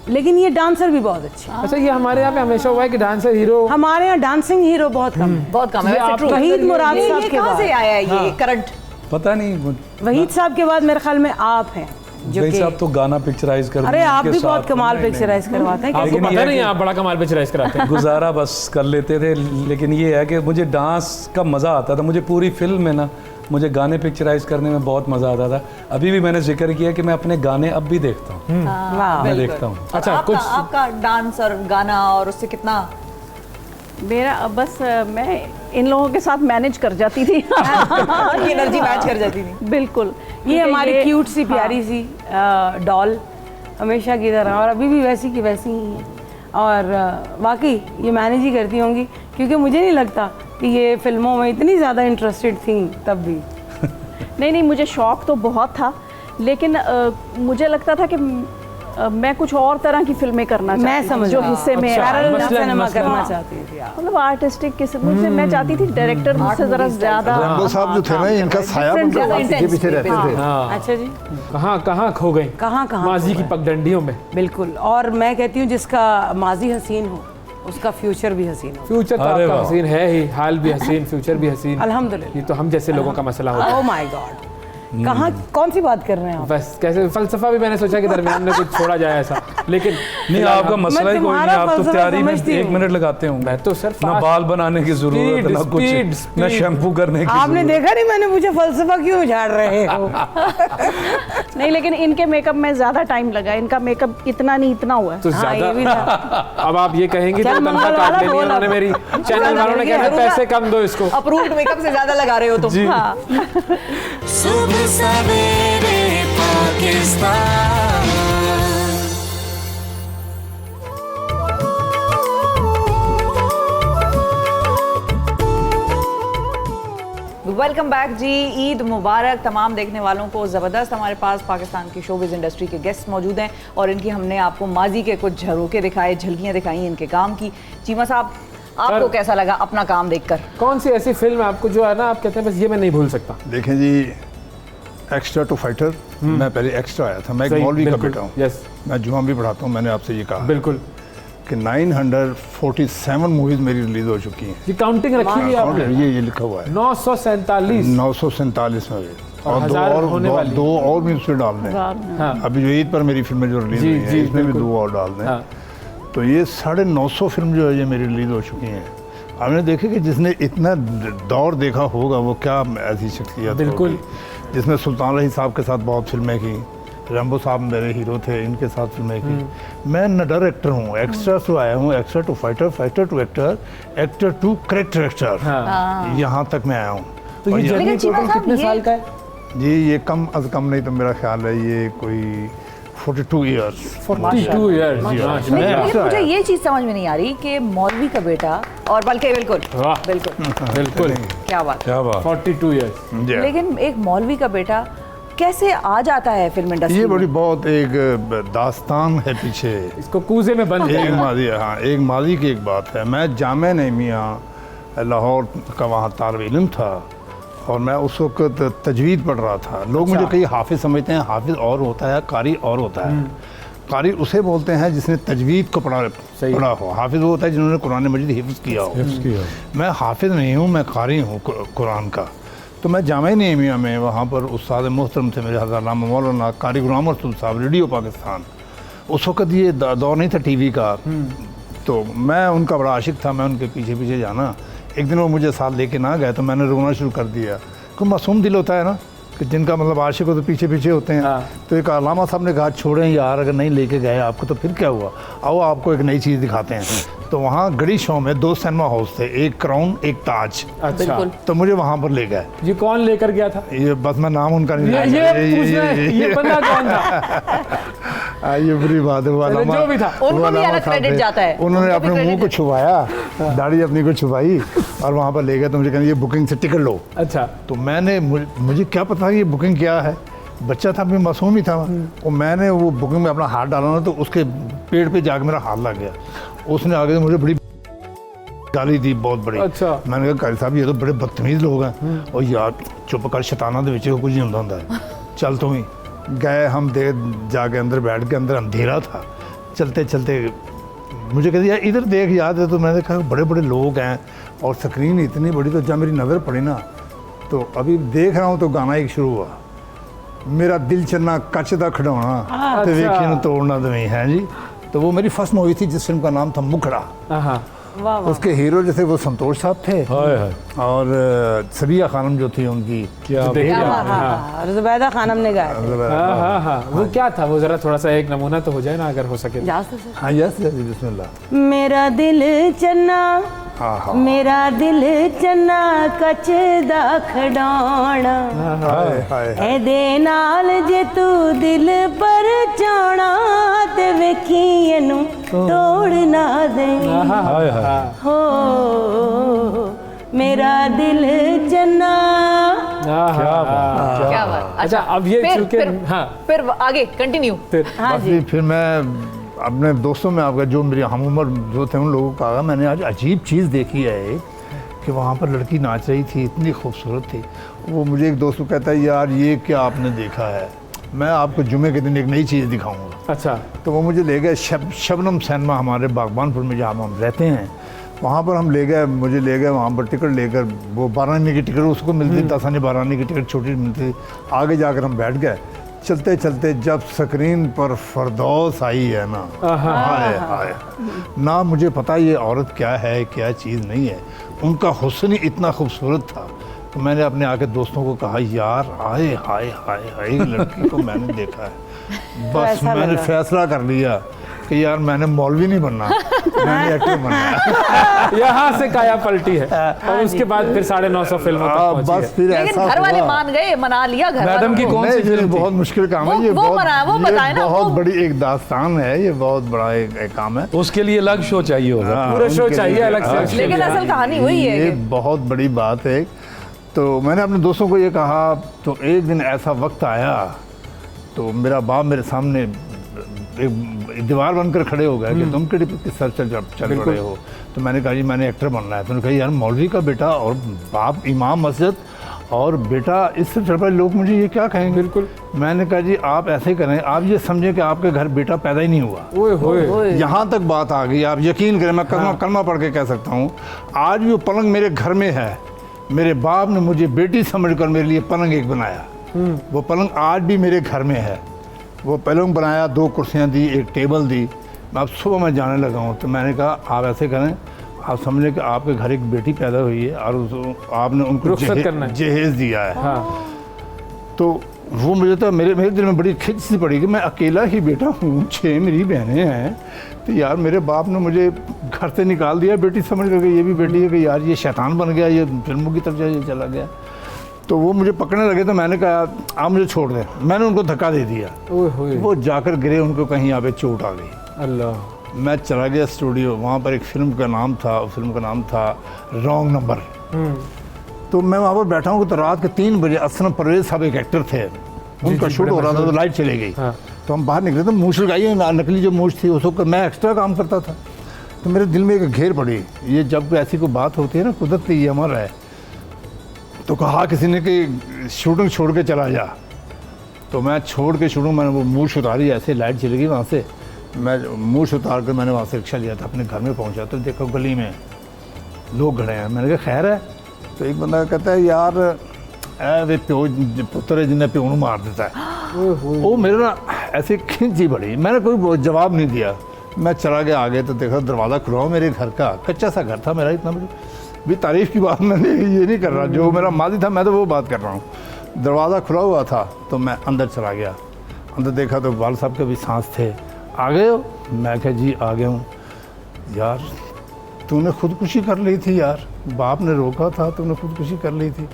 लेकिन ये डांसर भी बहुत अच्छे हैं। अच्छा, ये हमारे यहाँ पे हमेशा हुआ है कि डांसर हीरो, हमारे यहाँ डांसिंग हीरो बहुत कम है। बहुत कम है वैसे, true। वहीद मुराद ये साहब के कहाँ बाद, से आया है ये करंट? पता नहीं, वहीद साहब के बाद मेरे ख्याल में आप हैं जो भाई कि, साहब तो गाना पिक्चराइज कर अरे आप भी बहुत कमाल पिक्चराइज करवाते हैं। आपको लेकिन ये पता है नहीं कि- आप बड़ा कमाल पिक्चराइज कराते हैं। गुजारा बस कर लेते थे। लेकिन ये है कि मुझे डांस का मज़ा आता था, मुझे पूरी फिल्म में ना, मुझे गाने पिक्चराइज करने में बहुत मज़ा आता था। अभी भी मैंने जिक्र किया कि मैं अपने गाने अब भी देखता हूँ, वाह। मैं देखता हूँ। अच्छा, अच्छा, आपका कुछ- आपका डांस और गाना, और उससे कितना मेरा बस मैं इन लोगों के साथ मैनेज कर जाती थी। की एनर्जी मैच कर जाती थी? बिल्कुल। ये क्योंकि हमारी क्यूट सी हाँ, प्यारी सी डॉल हमेशा की तरह, और अभी भी वैसी की वैसी ही है, और वाकई ये मैनेज ही करती होंगी, क्योंकि मुझे नहीं लगता कि ये फिल्मों में इतनी ज़्यादा इंटरेस्टेड थी तब भी। नहीं, मुझे शौक तो बहुत था, लेकिन मुझे लगता था कि मैं कुछ और तरह की फिल्में करना चाहती मैं थी, समझ जो रहा हूँ। हिस्से में अच्छा, पैरेलल मसलन- सिनेमा मसलन- करना हाँ। चाहती थी आप। मतलब आर्टिस्टिक किस्म से मैं चाहती थी, डायरेक्टर मुझसे ज़रा ज़्यादा रैम्बो साहब जो थे ना, इनका साया different, उनके ज़्यादा पीछे intense पीछे रहते हाँ। थे। हाँ, अच्छा जी, कहाँ कहाँ खो गई, कहाँ माजी की पगडंडियों में। बिल्कुल। और मैं कहती हूँ जिसका माजी हसीन हो उसका फ्यूचर भी हसीन हो। फ्यूचर तो अरे आपका वाह। हसीन है ही, हाल भी हसीन, फ्यूचर भी हसीन। अल्हम्दुलिल्लाह। ये तो हम जैसे लोगों का मसला होता है। ओह माय गॉड, कहाँ कौन सी बात कर रहे हैं आप? बस कैसे फलसफा भी मैंने सोचा कि दरमियान में कुछ छोड़ा जाए ऐसा, लेकिन नहीं, आपका मसला ही कोई नहीं, तुम्हारा आप तो फलसफा तैयारी में समझती 1 हूँ। मिनट लगाते होंगे। मैं तो सिर्फ ना बाल बनाने की जरूरत, ना कुछ, ना शैम्पू करने की आपने जरूरत। देखा नहीं मैंने मुझे फलसफा क्यों झाड़ रहे हो? नहीं, लेकिन इनके मेकअप में ज़्यादा टाइम लगा, इनका मेकअप इतना नहीं इतना हुआ है। तो हाँ, ये भी ज्यादा। था। अब आप ये कहेंगी तो चल, तनख्वाह मंगल काट वाला लेनी है बोल उन्होंने, अब। मेरी चैनल वालों ने कहना है पैसे कम दो इसको। अप्रूव्ड मेकअप से ज्यादा लगा रहे हो तुम। जी। हाँ। सुबह सवेरे पाकिस्तान। वेलकम बैक जी, ईद मुबारक तमाम देखने वालों को। ज़बरदस्त हमारे पास पाकिस्तान की शोबिज़ इंडस्ट्री के गेस्ट मौजूद हैं, और इनकी हमने आपको माजी के कुछ झरोके दिखाए, झलकियाँ दिखाई इनके काम की। चीमा साहब, आपको कैसा लगा अपना काम देखकर? कौन सी ऐसी फिल्म है आपको जो है ना आप कहते हैं बस ये मैं नहीं भूल सकता? देखें जी, एक्स्ट्रा टू फाइटर, मैं पहले एक्स्ट्रा आया था, मैं एक सही, मौलवी का बिल्कुल, बेटा हूँ। यस। मैं जुमा भी पढ़ाता हूँ, मैंने आपसे ये कहा बिल्कुल। कि 947 मूवीज़ मेरी रिलीज हो चुकी हैं। ये काउंटिंग रखी हुई है आपने? ये लिखा हुआ है 947। 947 में भी। और और हजार होने वाली। दो और भी उसमें डाल दें। हाँ। अभी जो ईद पर मेरी फिल्में जो रिलीज जी, हुई हैं, जी, इसमें भी बिल्कुल। 2 और डाल दें। हाँ। तो ये 950 फिल्म जो है ये मेरी रिलीज हो चुकी हैं। हमने देखा कि जिसने इतना दौर देखा होगा वो क्या ऐसी शख्सियत बिल्कुल। होगी। जिसमें सुल्तान रही साहब के साथ बहुत फिल्में की, रैम्बो साहब मेरे हीरो थे, इनके साथ फिल्में की। मैं नडर एक्टर हूँ, एक्स्ट्रा से आया हूँ, extra to fighter, fighter to actor, actor to character actor, हाँ। यहाँ तक मैं आया हूँ। तो और ये ये- जर्नी लेकिन चीमा टोटल साहब, कितने ये- साल का है? जी ये कम अज कम नहीं तो मेरा ख्याल है ये कोई 42 ईयर्स। 42 इयर्स। लेकिन लेकिन मुझे ये चीज़ समझ में नहीं आ रही कि मौलवी का बेटा, और बल्कि बिल्कुल वाह। बिल्कुल, बिल्कुल। क्या बात। क्या बात। 42 इयर्स। लेकिन एक मौलवी का बेटा कैसे आ जाता है फिल्म इंडस्ट्री ये में? बड़ी बहुत एक दास्तान है पीछे। इसको कूजे में बंद एक है। माजी, हाँ, एक माजी की एक बात है। मैं जामे नईमिया लाहौर का वहाँ तालिब इल्म था और मैं उस वक्त तजवीद पढ़ रहा था। लोग मुझे कई हाफिज़ समझते हैं, हाफिज़ और होता है, कारी और होता है। कारी उसे बोलते हैं जिसने तजवीद को पढ़ा हो, हाफिज़ वो होता है जिन्होंने कुरान मजीद हिफ्ज़ किया हो। मैं हाफिज़ नहीं हूँ, मैं कारी हूँ कुरान का। तो मैं जामिया नईमिया में वहाँ पर उस्ताद मोहतरम थे मेरे हज़रतनामा मौलाना कारी गुलाम रसूल साहब, रेडियो पाकिस्तान। उस वक्त ये दौर नहीं था टीवी का, तो मैं उनका बड़ा आशिक था, मैं उनके पीछे पीछे जाना। एक दिन वो मुझे साथ लेके ना गए तो मैंने रोना शुरू कर दिया। कोई मासूम दिल होता है ना कि जिनका मतलब आशिक हो तो पीछे पीछे होते हैं। तो एक अल्लामा साहब ने कहा छोड़ें यार, अगर नहीं लेके गए आपको तो फिर क्या हुआ, आओ आपको एक नई चीज़ दिखाते हैं। तो वहाँ गड़ी शो में 2 सिनेमा हाउस थे, एक क्राउन एक ताज। अच्छा, तो मुझे वहाँ पर ले गए। ये कौन लेकर गया था? ये बस मैं नाम उनका नहीं ये बंदा कौन था? ये बुरी बात है। जो भी था उनको भी अलग क्रेडिट जाता है। उन्होंने अपने मुंह को छुपाया, दाढ़ी अपनी को छुपाई और वहाँ पर ले गए। तो मुझे कहने ये बुकिंग से टिकट लो। अच्छा, तो मैंने मुझे क्या पता ये बुकिंग क्या है, बच्चा था, मैं मासूम ही था। और मैंने वो बुकिंग में अपना हाथ डाला ना तो उसके पेट पे जाकर मेरा हाथ लग गया। उसने आगे मुझे बड़ी गाली दी, बहुत बड़ी। अच्छा। मैंने कहा कारी साहब ये तो बड़े बदतमीज़ लोग हैं। और यार चुप कर, शैताना दे विच कुछ नहीं होता है, चल तुम ही। गए हम जाके अंदर बैठ के, अंदर अंधेरा था। चलते चलते मुझे कहती यार इधर देख, याद है? तो मैंने कहा बड़े बड़े लोग हैं और स्क्रीन इतनी बड़ी। तो जब मेरी नज़र पड़ी ना तो अभी देख रहा हूँ तो गाना एक शुरू हुआ, मेरा दिल चन्ना कच दा खिडौना ते वेखी नूं तोड़ना दवें है जी। तो वो मेरी फर्स्ट मूवी थी जिस फिल्म का नाम था मुखड़ा। उसके हीरो जैसे वो संतोष साहब थे और सबिया खानम जो थी उनकी, ज़ुबैदा खानम ने गाया। वो क्या था? वो जरा थोड़ा सा एक नमूना तो हो जाए ना अगर हो सके। हाँ यस बिस्मिल्लाह। मेरा दिल चन्ना, मेरा दिल चन्ना कच दा खिडौना, एदे नाल जे तू दिल पर चाहना ते वेखी इनू तोड़ ना दे। हो मेरा दिल चन्ना। क्या बात। अच्छा, अब ये चूंकि फिर आगे कंटिन्यू। फिर मैं अपने दोस्तों में आपका जो मेरी हम उम्र जो थे उन लोगों को कहा मैंने आज अजीब चीज़ देखी है कि वहाँ पर लड़की नाच रही थी, इतनी खूबसूरत थी। वो मुझे एक दोस्त को कहता है यार ये क्या आपने देखा है, मैं आपको जुमे के दिन एक नई चीज़ दिखाऊंगा। अच्छा। तो वो मुझे ले गए शबनम सिनेमा, हमारे बागबानपुर में जहाँ हम रहते हैं, वहाँ पर हम ले गए, मुझे ले गए वहाँ पर टिकट लेकर। वो 12 आने की टिकट उसको मिलती, 10 आने 12 आने की टिकट छोटी मिलती थी। आगे जाकर हम बैठ गए। चलते चलते जब स्क्रीन पर फरदौस आई है ना, हाय हाय, ना मुझे पता ये औरत क्या है क्या चीज़ नहीं है, उनका हुस्न ही इतना खूबसूरत था। तो मैंने अपने आके दोस्तों को कहा यार आए हाय हाय हाय लड़की को मैंने देखा है। बस मैंने फैसला कर लिया कि यार मैंने मौलवी नहीं बनना, मैंने एक्टर बनना है। यहाँ से काया पलटी है और उसके बाद फिर 950 फिल्मों तक पहुंची है। बस फिर लेकिन घर वाले मान गए, मना लिया घर वालों मैडम की कौन सी फिल्म? बहुत मुश्किल काम है ये, बहुत बड़ी एक दास्तान है, ये बहुत बड़ा एक काम है। उसके लिए अलग शो चाहिए होगा, पूरा शो चाहिए अलग से। लेकिन असल कहानी वही है। ये बहुत बड़ी बात है। तो मैंने अपने दोस्तों को ये कहा, तो एक दिन ऐसा वक्त आया तो मेरा बाप मेरे सामने एक दीवार बनकर खड़े हो गए कि तुम किस सर चल रहे हो। तो मैंने कहा जी मैंने एक्टर बनना है। तो उन्होंने कहा यार मौलवी का बेटा और बाप इमाम मस्जिद और बेटा इससे चल रहे लोग मुझे ये क्या कहेंगे। बिल्कुल। मैंने कहा जी आप ऐसे करें, आप ये समझें कि आपके घर बेटा पैदा ही नहीं हुआ। यहाँ तक बात आ गई, आप यकीन करें, मैं कलमा पढ़ के कह सकता हूँ, आज भी वो पलंग मेरे घर में है। मेरे बाप ने मुझे बेटी समझकर मेरे लिए पलंग एक बनाया, वो पलंग आज भी मेरे घर में है। वो पलंग बनाया, 2 कुर्सियाँ दी, एक टेबल दी। अब सुबह मैं जाने लगा हूँ तो मैंने कहा आप ऐसे करें, आप समझ लें कि आपके घर एक बेटी पैदा हुई है और आपने उनको जहेज दिया है। हाँ। तो वो मुझे तो मेरे दिल में बड़ी खिंच सी पड़ी कि मैं अकेला ही बेटा हूँ, 6 मेरी बहनें हैं, तो यार मेरे बाप ने मुझे घर से निकाल दिया बेटी समझ कर, ये भी बेटी है कि यार ये शैतान बन गया, ये फिल्मों की तरफ चला गया। तो वो मुझे पकड़ने लगे तो मैंने कहा आप मुझे छोड़ दें। मैंने उनको धक्का दे दिया, वो जाकर गिरे, उनको कहीं यहाँ पे चोट आ गई। अल्लाह। मैं चला गया स्टूडियो, वहाँ पर एक फिल्म का नाम था, उस फिल्म का नाम था रॉन्ग नंबर। तो मैं वहाँ पर बैठा हूँ तो रात के 3 बजे असलम परवेज साहब एक एक्टर थे, उनका शूट हो रहा था तो लाइट चली गई। तो हम बाहर निकले तो मूछ लगाई, नकली जो मूछ थी, उसको मैं एक्स्ट्रा काम करता था। तो मेरे दिल में एक घेर पड़ी। ये जब ऐसी कोई बात होती है ना, कुदरत ये अमर है। तो कहा किसी ने कि शूटिंग छोड़ के चला जा। तो मैं छोड़ के शूटिंग, मैंने वो मूछ उतारी, ऐसे लाइट चली गई वहाँ से, मैं मूछ उतार कर मैंने वहाँ से रिक्शा लिया था, अपने घर में पहुँचा तो देखो गली में लोग खड़े हैं। मैंने कहा खैर है? तो एक बंदा कहता है यार वे प्यो पुत्र है जिन्हें प्यो मार देता है। वो मेरे ना ऐसे खिंची पड़ी, मैंने कोई जवाब नहीं दिया। मैं चला गया आगे तो देखा दरवाज़ा खुला हुआ मेरे घर का, कच्चा सा घर था मेरा, इतना भी तारीफ़ की बात मैंने ये नहीं कर रहा, जो मेरा माजी था मैं तो वो बात कर रहा हूँ। दरवाज़ा खुला हुआ था तो मैं अंदर चला गया। अंदर देखा तो वाल साहब के भी सांस थे। आ गए हो? मैं कहा जी आ गया हूँ। यार तूने खुदकुशी कर ली थी यार, बाप ने रोका था, तूने खुदकुशी कर ली थी,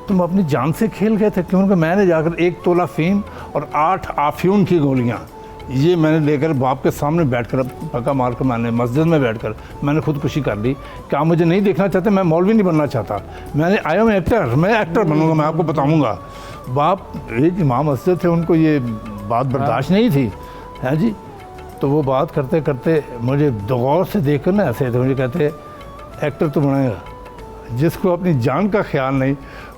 तुम अपनी जान से खेल गए थे। क्योंकि मैंने जाकर 1 तोला फ़ीम और 8 आफ्यून की गोलियाँ ये मैंने लेकर बाप के सामने बैठकर पका मार कर मैंने मस्जिद में बैठकर मैंने खुदकुशी कर ली। क्या मुझे नहीं देखना चाहते? मैं मौलवी नहीं बनना चाहता, मैंने आया मैं एक्टर बनूंगा, मैं आपको बताऊंगा। बाप एक इमाम मस्जिद थे, उनको ये बात बर्दाश्त नहीं थी, है जी। तो वो बात करते करते मुझे गौर से देखकर ना ऐसे तो मुझे कहते एक्टर तो बनेगा, जिसको अपनी जान का ख्याल नहीं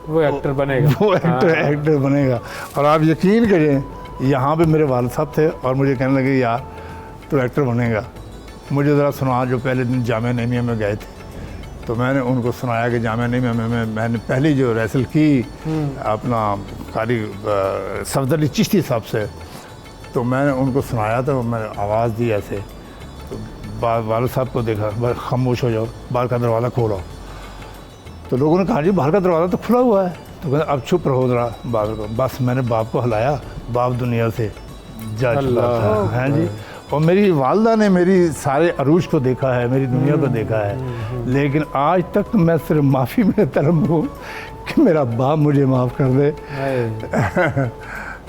वो एक्टर बनेगा, वो एक्टर बनेगा। और आप यकीन करें यहाँ पे मेरे वालिद साहब थे और मुझे कहने लगे यार तो एक्टर बनेगा। मुझे ज़रा सुना, जो पहले दिन जामिया नईमिया में गए थे तो मैंने उनको सुनाया कि जामिया नईमिया में मैंने पहली जो रैसल की अपना कारी सफदर अली चिश्ती साहब से, तो मैंने उनको सुनाया तो मैंने आवाज़ दी ऐसे। तो वालिद साहब को देखा, बस खामोश हो जाओ, बाहर का दरवाज़ा खोलो। तो लोगों ने कहा जी बाहर का दरवाज़ा तो खुला हुआ है। तो कहते अब चुप रहो ज़रा बाहर को। बस मैंने बाप को हिलाया, बाप दुनिया से जा चुका था, हैं जी। और मेरी वालदा ने मेरी सारे अरूज को देखा है, मेरी दुनिया को देखा है, लेकिन आज तक तो मैं सिर्फ माफ़ी में तलब हूँ कि मेरा बाप मुझे माफ़ कर दे।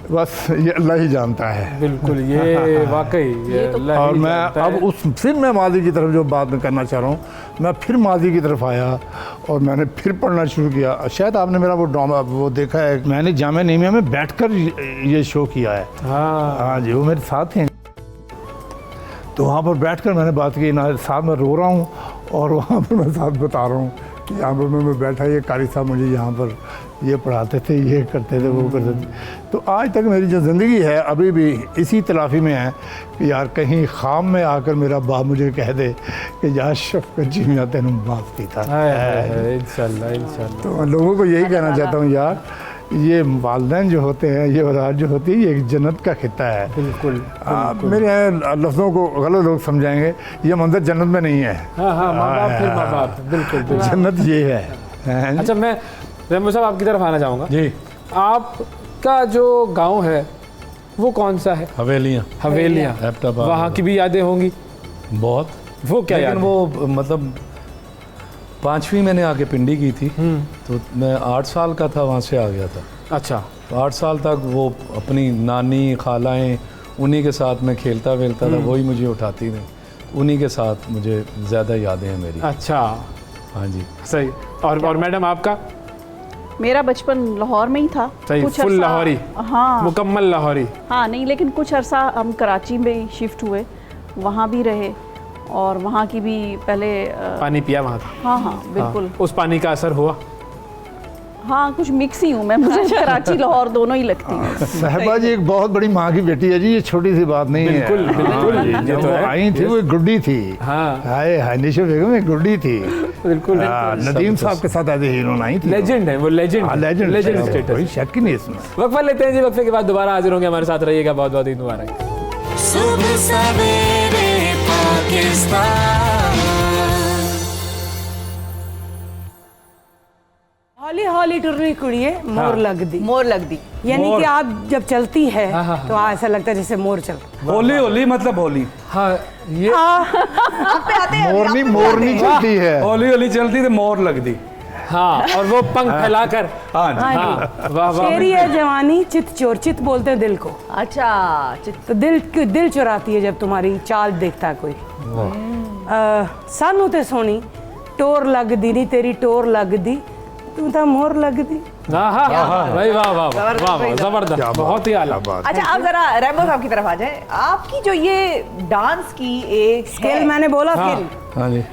बस ये अल्लाह ही जानता है। बिल्कुल, ये वाकई ये अल्लाह और ही मैं जानता अब है। फिर मैं माजी की तरफ जो बात करना चाह रहा हूँ, मैं फिर माजी की तरफ आया और मैंने फिर पढ़ना शुरू किया। शायद आपने मेरा वो ड्रामा वो देखा है, मैंने जामिया नईमिया में बैठकर ये शो किया है। हाँ जी, वो मेरे साथ हैं। तो वहाँ पर बैठकर मैंने बात की ना, साथ में रो रहा हूँ और वहाँ पर मैं साथ बता रहा हूँ कि यहाँ पर मैं बैठा, ये कारी साहब मुझे यहाँ पर ये पढ़ाते थे, ये करते थे, वो करते थे। तो आज तक मेरी जो ज़िंदगी है अभी भी इसी तलाफ़ी में है कि यार कहीं ख़ाम में आकर मेरा बाप मुझे कह दे कि यार शफ़क़त जी मैं तेनू माफ़ की था। इंशाल्लाह इंशाल्लाह। तो लोगों को यही कहना चाहता हूँ यार, ये वालिदैन जो होते हैं, ये औलाद जो होती है, ये एक जन्नत का खिता है। बिल्कुल, मेरे लफ्ज़ों को गलत लोग समझाएंगे, ये मंजर जन्नत में नहीं है। हाँ माँ बाप फिर माँ बाप, बिल्कुल बिल्कुल। जन्नत ये है। अच्छा, मैं रेम्बो साहब आपकी तरफ आना चाहूँगा जी। आपका जो गांव है वो कौन सा है? हवेलियाँ, हवेलियाँ। हैप्टाबाद। वहाँ की भी यादें होंगी बहुत। वो क्या याद? लेकिन वो मतलब 5वीं मैंने आके पिंडी की थी, तो मैं 8 साल का था, वहाँ से आ गया था। अच्छा, तो 8 साल तक वो अपनी नानी खालाएँ उन्हीं के साथ मैं खेलता वेलता था, वही मुझे उठाती थी, उन्हीं के साथ मुझे ज़्यादा यादें हैं मेरी। अच्छा, हाँ जी, सही। और मैडम आपका? मेरा बचपन लाहौर में ही था। सही, कुछ फुल अरसा- लाहौरी, हाँ मुकम्मल लाहौरी। हाँ, नहीं लेकिन कुछ अरसा हम कराची में शिफ्ट हुए, वहाँ भी रहे और वहाँ की भी पहले पानी पिया वहाँ का? हाँ बिल्कुल। उस पानी का असर हुआ? हाँ, कुछ मिक्स ही हूँ मैं, मुझे कराची लाहौर दोनों ही लगती है। साहिबा जी एक बहुत बड़ी माँ की बेटी है जी, ये छोटी सी बात नहीं है। बिल्कुल, बिल्कुल, हाँ, ये जब तो वो है। आई थी वो एक गुड्डी थी। हाँ। हाय निशा बेगम एक गुड्डी थी। बिल्कुल, नदीम साहब के साथ एज हीरोइन आई थी। लेजेंड है वो, लेजेंड लेजेंड लेजेंड कोई स्टेटस। शक ही नहीं इसमें। वक्फा लेते हैं जी, वक्फे के बाद दोबारा हाजिर होंगे, हमारे साथ रहिएगा। बहुत बहुत ईद मुबारक। सुबह सवेरे पाकिस्तान। हौली हौली टुरनी कुड़िए मोर लग दी, मोर लग दी। यानी कि आप जब चलती है तो ऐसा लगता है जैसे मोर चल। होली होली मतलब होली। हाँ, ये मोरनी चलती है। होली होली चलती तो मोर लग दी। हाँ, और वो पंख फैलाकर। हाँ जी। हाँ, वाह वाह। शेरी है जवानी चित चोर, चित बोलते हैं दिल को, अच्छा, तो दिल चुराती है जब तुम्हारी चाल देखता है कोई। सानू ते सोनी टोर लग दी नी तेरी टोर लग दी, तू तो मोर लग दी। भाई वाह वाह वाह वाह वाह, जबरदस्त, बहुत ही आला। अच्छा अब जरा रैम्बो साहब की तरफ आ जाए। आपकी जो ये डांस की एक स्किल मैंने बोला स्किल। हाँ जी।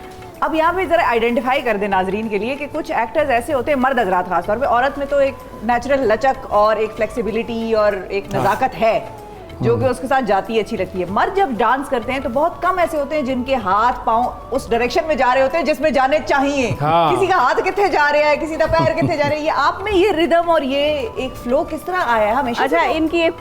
अब यहाँ पे जरा आइडेंटिफाई कर दे नाजरीन के लिए कि कुछ एक्टर्स ऐसे होते हैं, मर्द हजरात खासतौर पे, औरत में तो एक नेचुरल लचक और एक फ्लेक्सिबिलिटी और एक नज़ाकत है जो कि उसके साथ जाती है, अच्छी लगती है। मर्द जब डांस करते हैं तो बहुत कम ऐसे होते हैं जिनके हाथ पांव उस डायरेक्शन में जा रहे होते हैं जिसमें जाने चाहिए। किसी का हाथ कितने जा रहा है, किसी का पैर कितने जा रहे हैं। ये आप में ये रिदम और ये एक फ्लो किस तरह आया है हमेशा? अच्छा, इनकी एक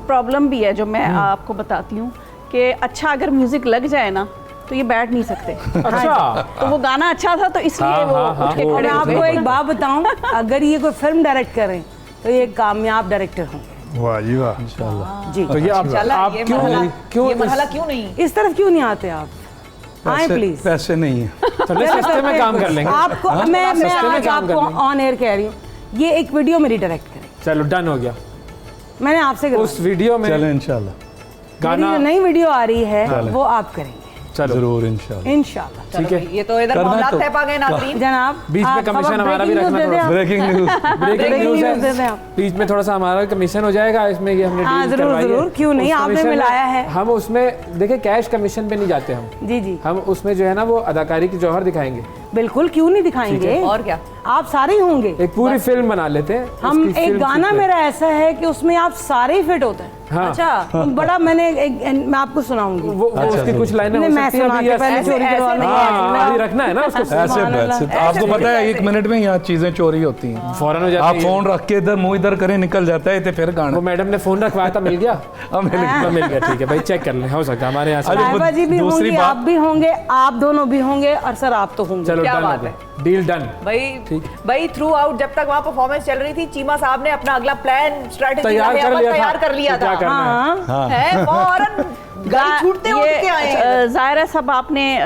प्रॉब्लम भी है जो मैं आपको बताती हूँ कि अच्छा अगर म्यूजिक लग जाए ना तो ये बैठ नहीं सकते। अच्छा, तो वो गाना अच्छा था तो इसलिए वो उठ के मैं खड़े हो आपको गए। एक बात बताऊं, अगर ये कोई फिल्म डायरेक्ट करें तो ये कामयाब डायरेक्टर होंगे वाह जी वाह। जी। तो ये आप ये क्यों ये मरहला क्यों नहीं? इस तरफ क्यों नहीं आते आप? आए प्लीज। पैसे नहीं है। चलिए सस्ते में काम कर लेंगे। आपको मैं सस्ते में आज काम कर आपको लेंगे। ऑन एयर कह रही हूँ, ये एक वीडियो मेरी डायरेक्ट करें। चलो डन हो गया। मैंने आपसे उस वीडियो में चलें इंशाल्लाह। गाना नई वीडियो आ रही है वो आप करेंगे चलो जरूर इंशाल्लाह। इंशाल्लाह। ठीक है। ये तो इधर करना मामला तो- तय पा गए नाज़रीन। जनाब बीच में आप कमीशन खबर हमारा भी breaking रखना news दे दें आप। Breaking news. Breaking news news दे दें है, आप। बीच में थोड़ा सा हमारा कमीशन हो जाएगा इसमें, ये हमने हाँ, डील जरूर, करवाई है। जरूर, क्यों नहीं, उस आपने कमीशन में मिलाया है। हम उसमें देखिए कैश कमीशन पे नहीं जाते हम जी जी हम उसमें जो है ना वो अदाकारी की जौहर दिखाएंगे। बिल्कुल, क्यों नहीं दिखाएंगे? और क्या? आप सारे ही होंगे। एक पूरी फिल्म बना लेते हैं। हम उसकी एक फिल्म गाना शूट मेरा ऐसा है कि उसमें आप सारे ही फिट होते हैं। हाँ। अच्छा बड़ा मैंने मैं आपको सुनाऊंगी। वो उसकी कुछ लाइनें हो नहीं, मैं सकती हैं सुना अभी के ऐसे- पहले चोरी ऐसे करवा नहीं, लूंगी। हाँ, अभी रखना है ना उसको। ऐसे सुभान आपको पता है 1 मिनट में यहाँ चीजें चोरी होती हैं। फौरन हो जाती आप है। फोन रख के इधर मुंह इधर करें निकल जाता है तो फिर गाना। वो मैडम ने फोन रखवाया था, मिल गया? अब मिल गया। मिल गया, ठीक है भाई, चेक कर लें, हो सकता है हमारे यहाँ से। अरे, साहिबा जी भी दूसरी होंगी, बात- आप भी होंगे, आप दोनों भी होंगे और सर आप तो होंगे। चलो क्या डन हो बात गया, डील डन। भाई थ्रू आउट जब तक वहाँ परफॉर्मेंस चल रही थी, चीमा साहब ने अपना अगला प्लान स्ट्रेटेजी तैयार कर लिया तैयार कर लिया क्या था। करना है। है फौरन गाड़ी छूटते उठ के आए हैं। ज़ाहिर सब आपने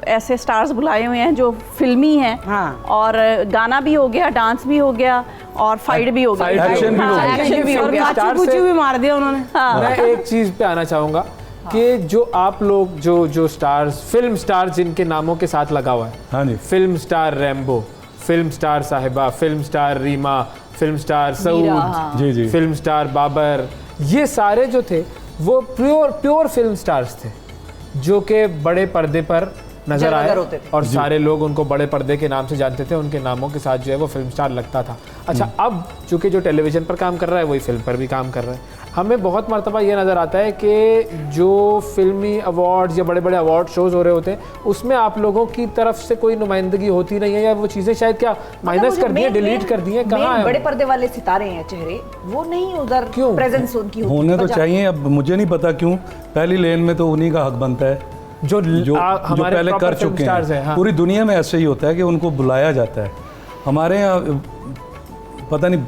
ऐसे स्टार्स बुलाए हुए हैं जो फिल्मी हैं। हाँ। और गाना भी हो गया, डांस भी हो गया और फाइट भी हो गया। फाइट Action भी हो हाँ, गया। action भी हो और गया। स्टार काचू से- कुचू भी मार दिया उन्होंने। मैं एक चीज पे आना चाहूंगा कि जो आप लोग जो स्टार्स, फिल्म स्टार जिनके नामों के साथ लगा हुआ है, हाँ जी। Film star Rambo, film star Sahiba, film star Reema, film star Saud, जी जी। फिल्म स्टार बाबर, ये सारे जो थे वो प्योर फिल्म स्टार्स थे जो कि बड़े पर्दे पर नजर आए जलवागर होते थे। और सारे लोग उनको बड़े पर्दे के नाम से जानते थे, उनके नामों के साथ जो है वो फिल्म स्टार लगता था। अच्छा, अब चूंकि जो टेलीविज़न पर काम कर रहा है वही फिल्म पर भी काम कर रहा है। हमें बहुत मर्तबा ये नज़र आता है कि जो फिल्मी अवार्ड्स या बड़े बड़े अवार्ड शोज़ हो रहे होते हैं उसमें आप लोगों की तरफ से कोई नुमाइंदगी होती नहीं है, या वो चीज़ें शायद क्या माइनस कर दी हैं, डिलीट कर दी हैं, कहाँ है बड़े वो? पर्दे वाले सितारे हैं चेहरे, वो नहीं उधर क्यों? प्रेजेंस उनकी होती होने तो वजह- चाहिए, अब मुझे नहीं पता क्यों। पहली लेन में तो उन्हीं का हक बनता है जो जो हमारे पहले proper कर film चुके stars हैं। हाँ। पूरी दुनिया में ऐसे ही होता है कि उनको बुलाया जाता है। हमारे यहाँ पता नहीं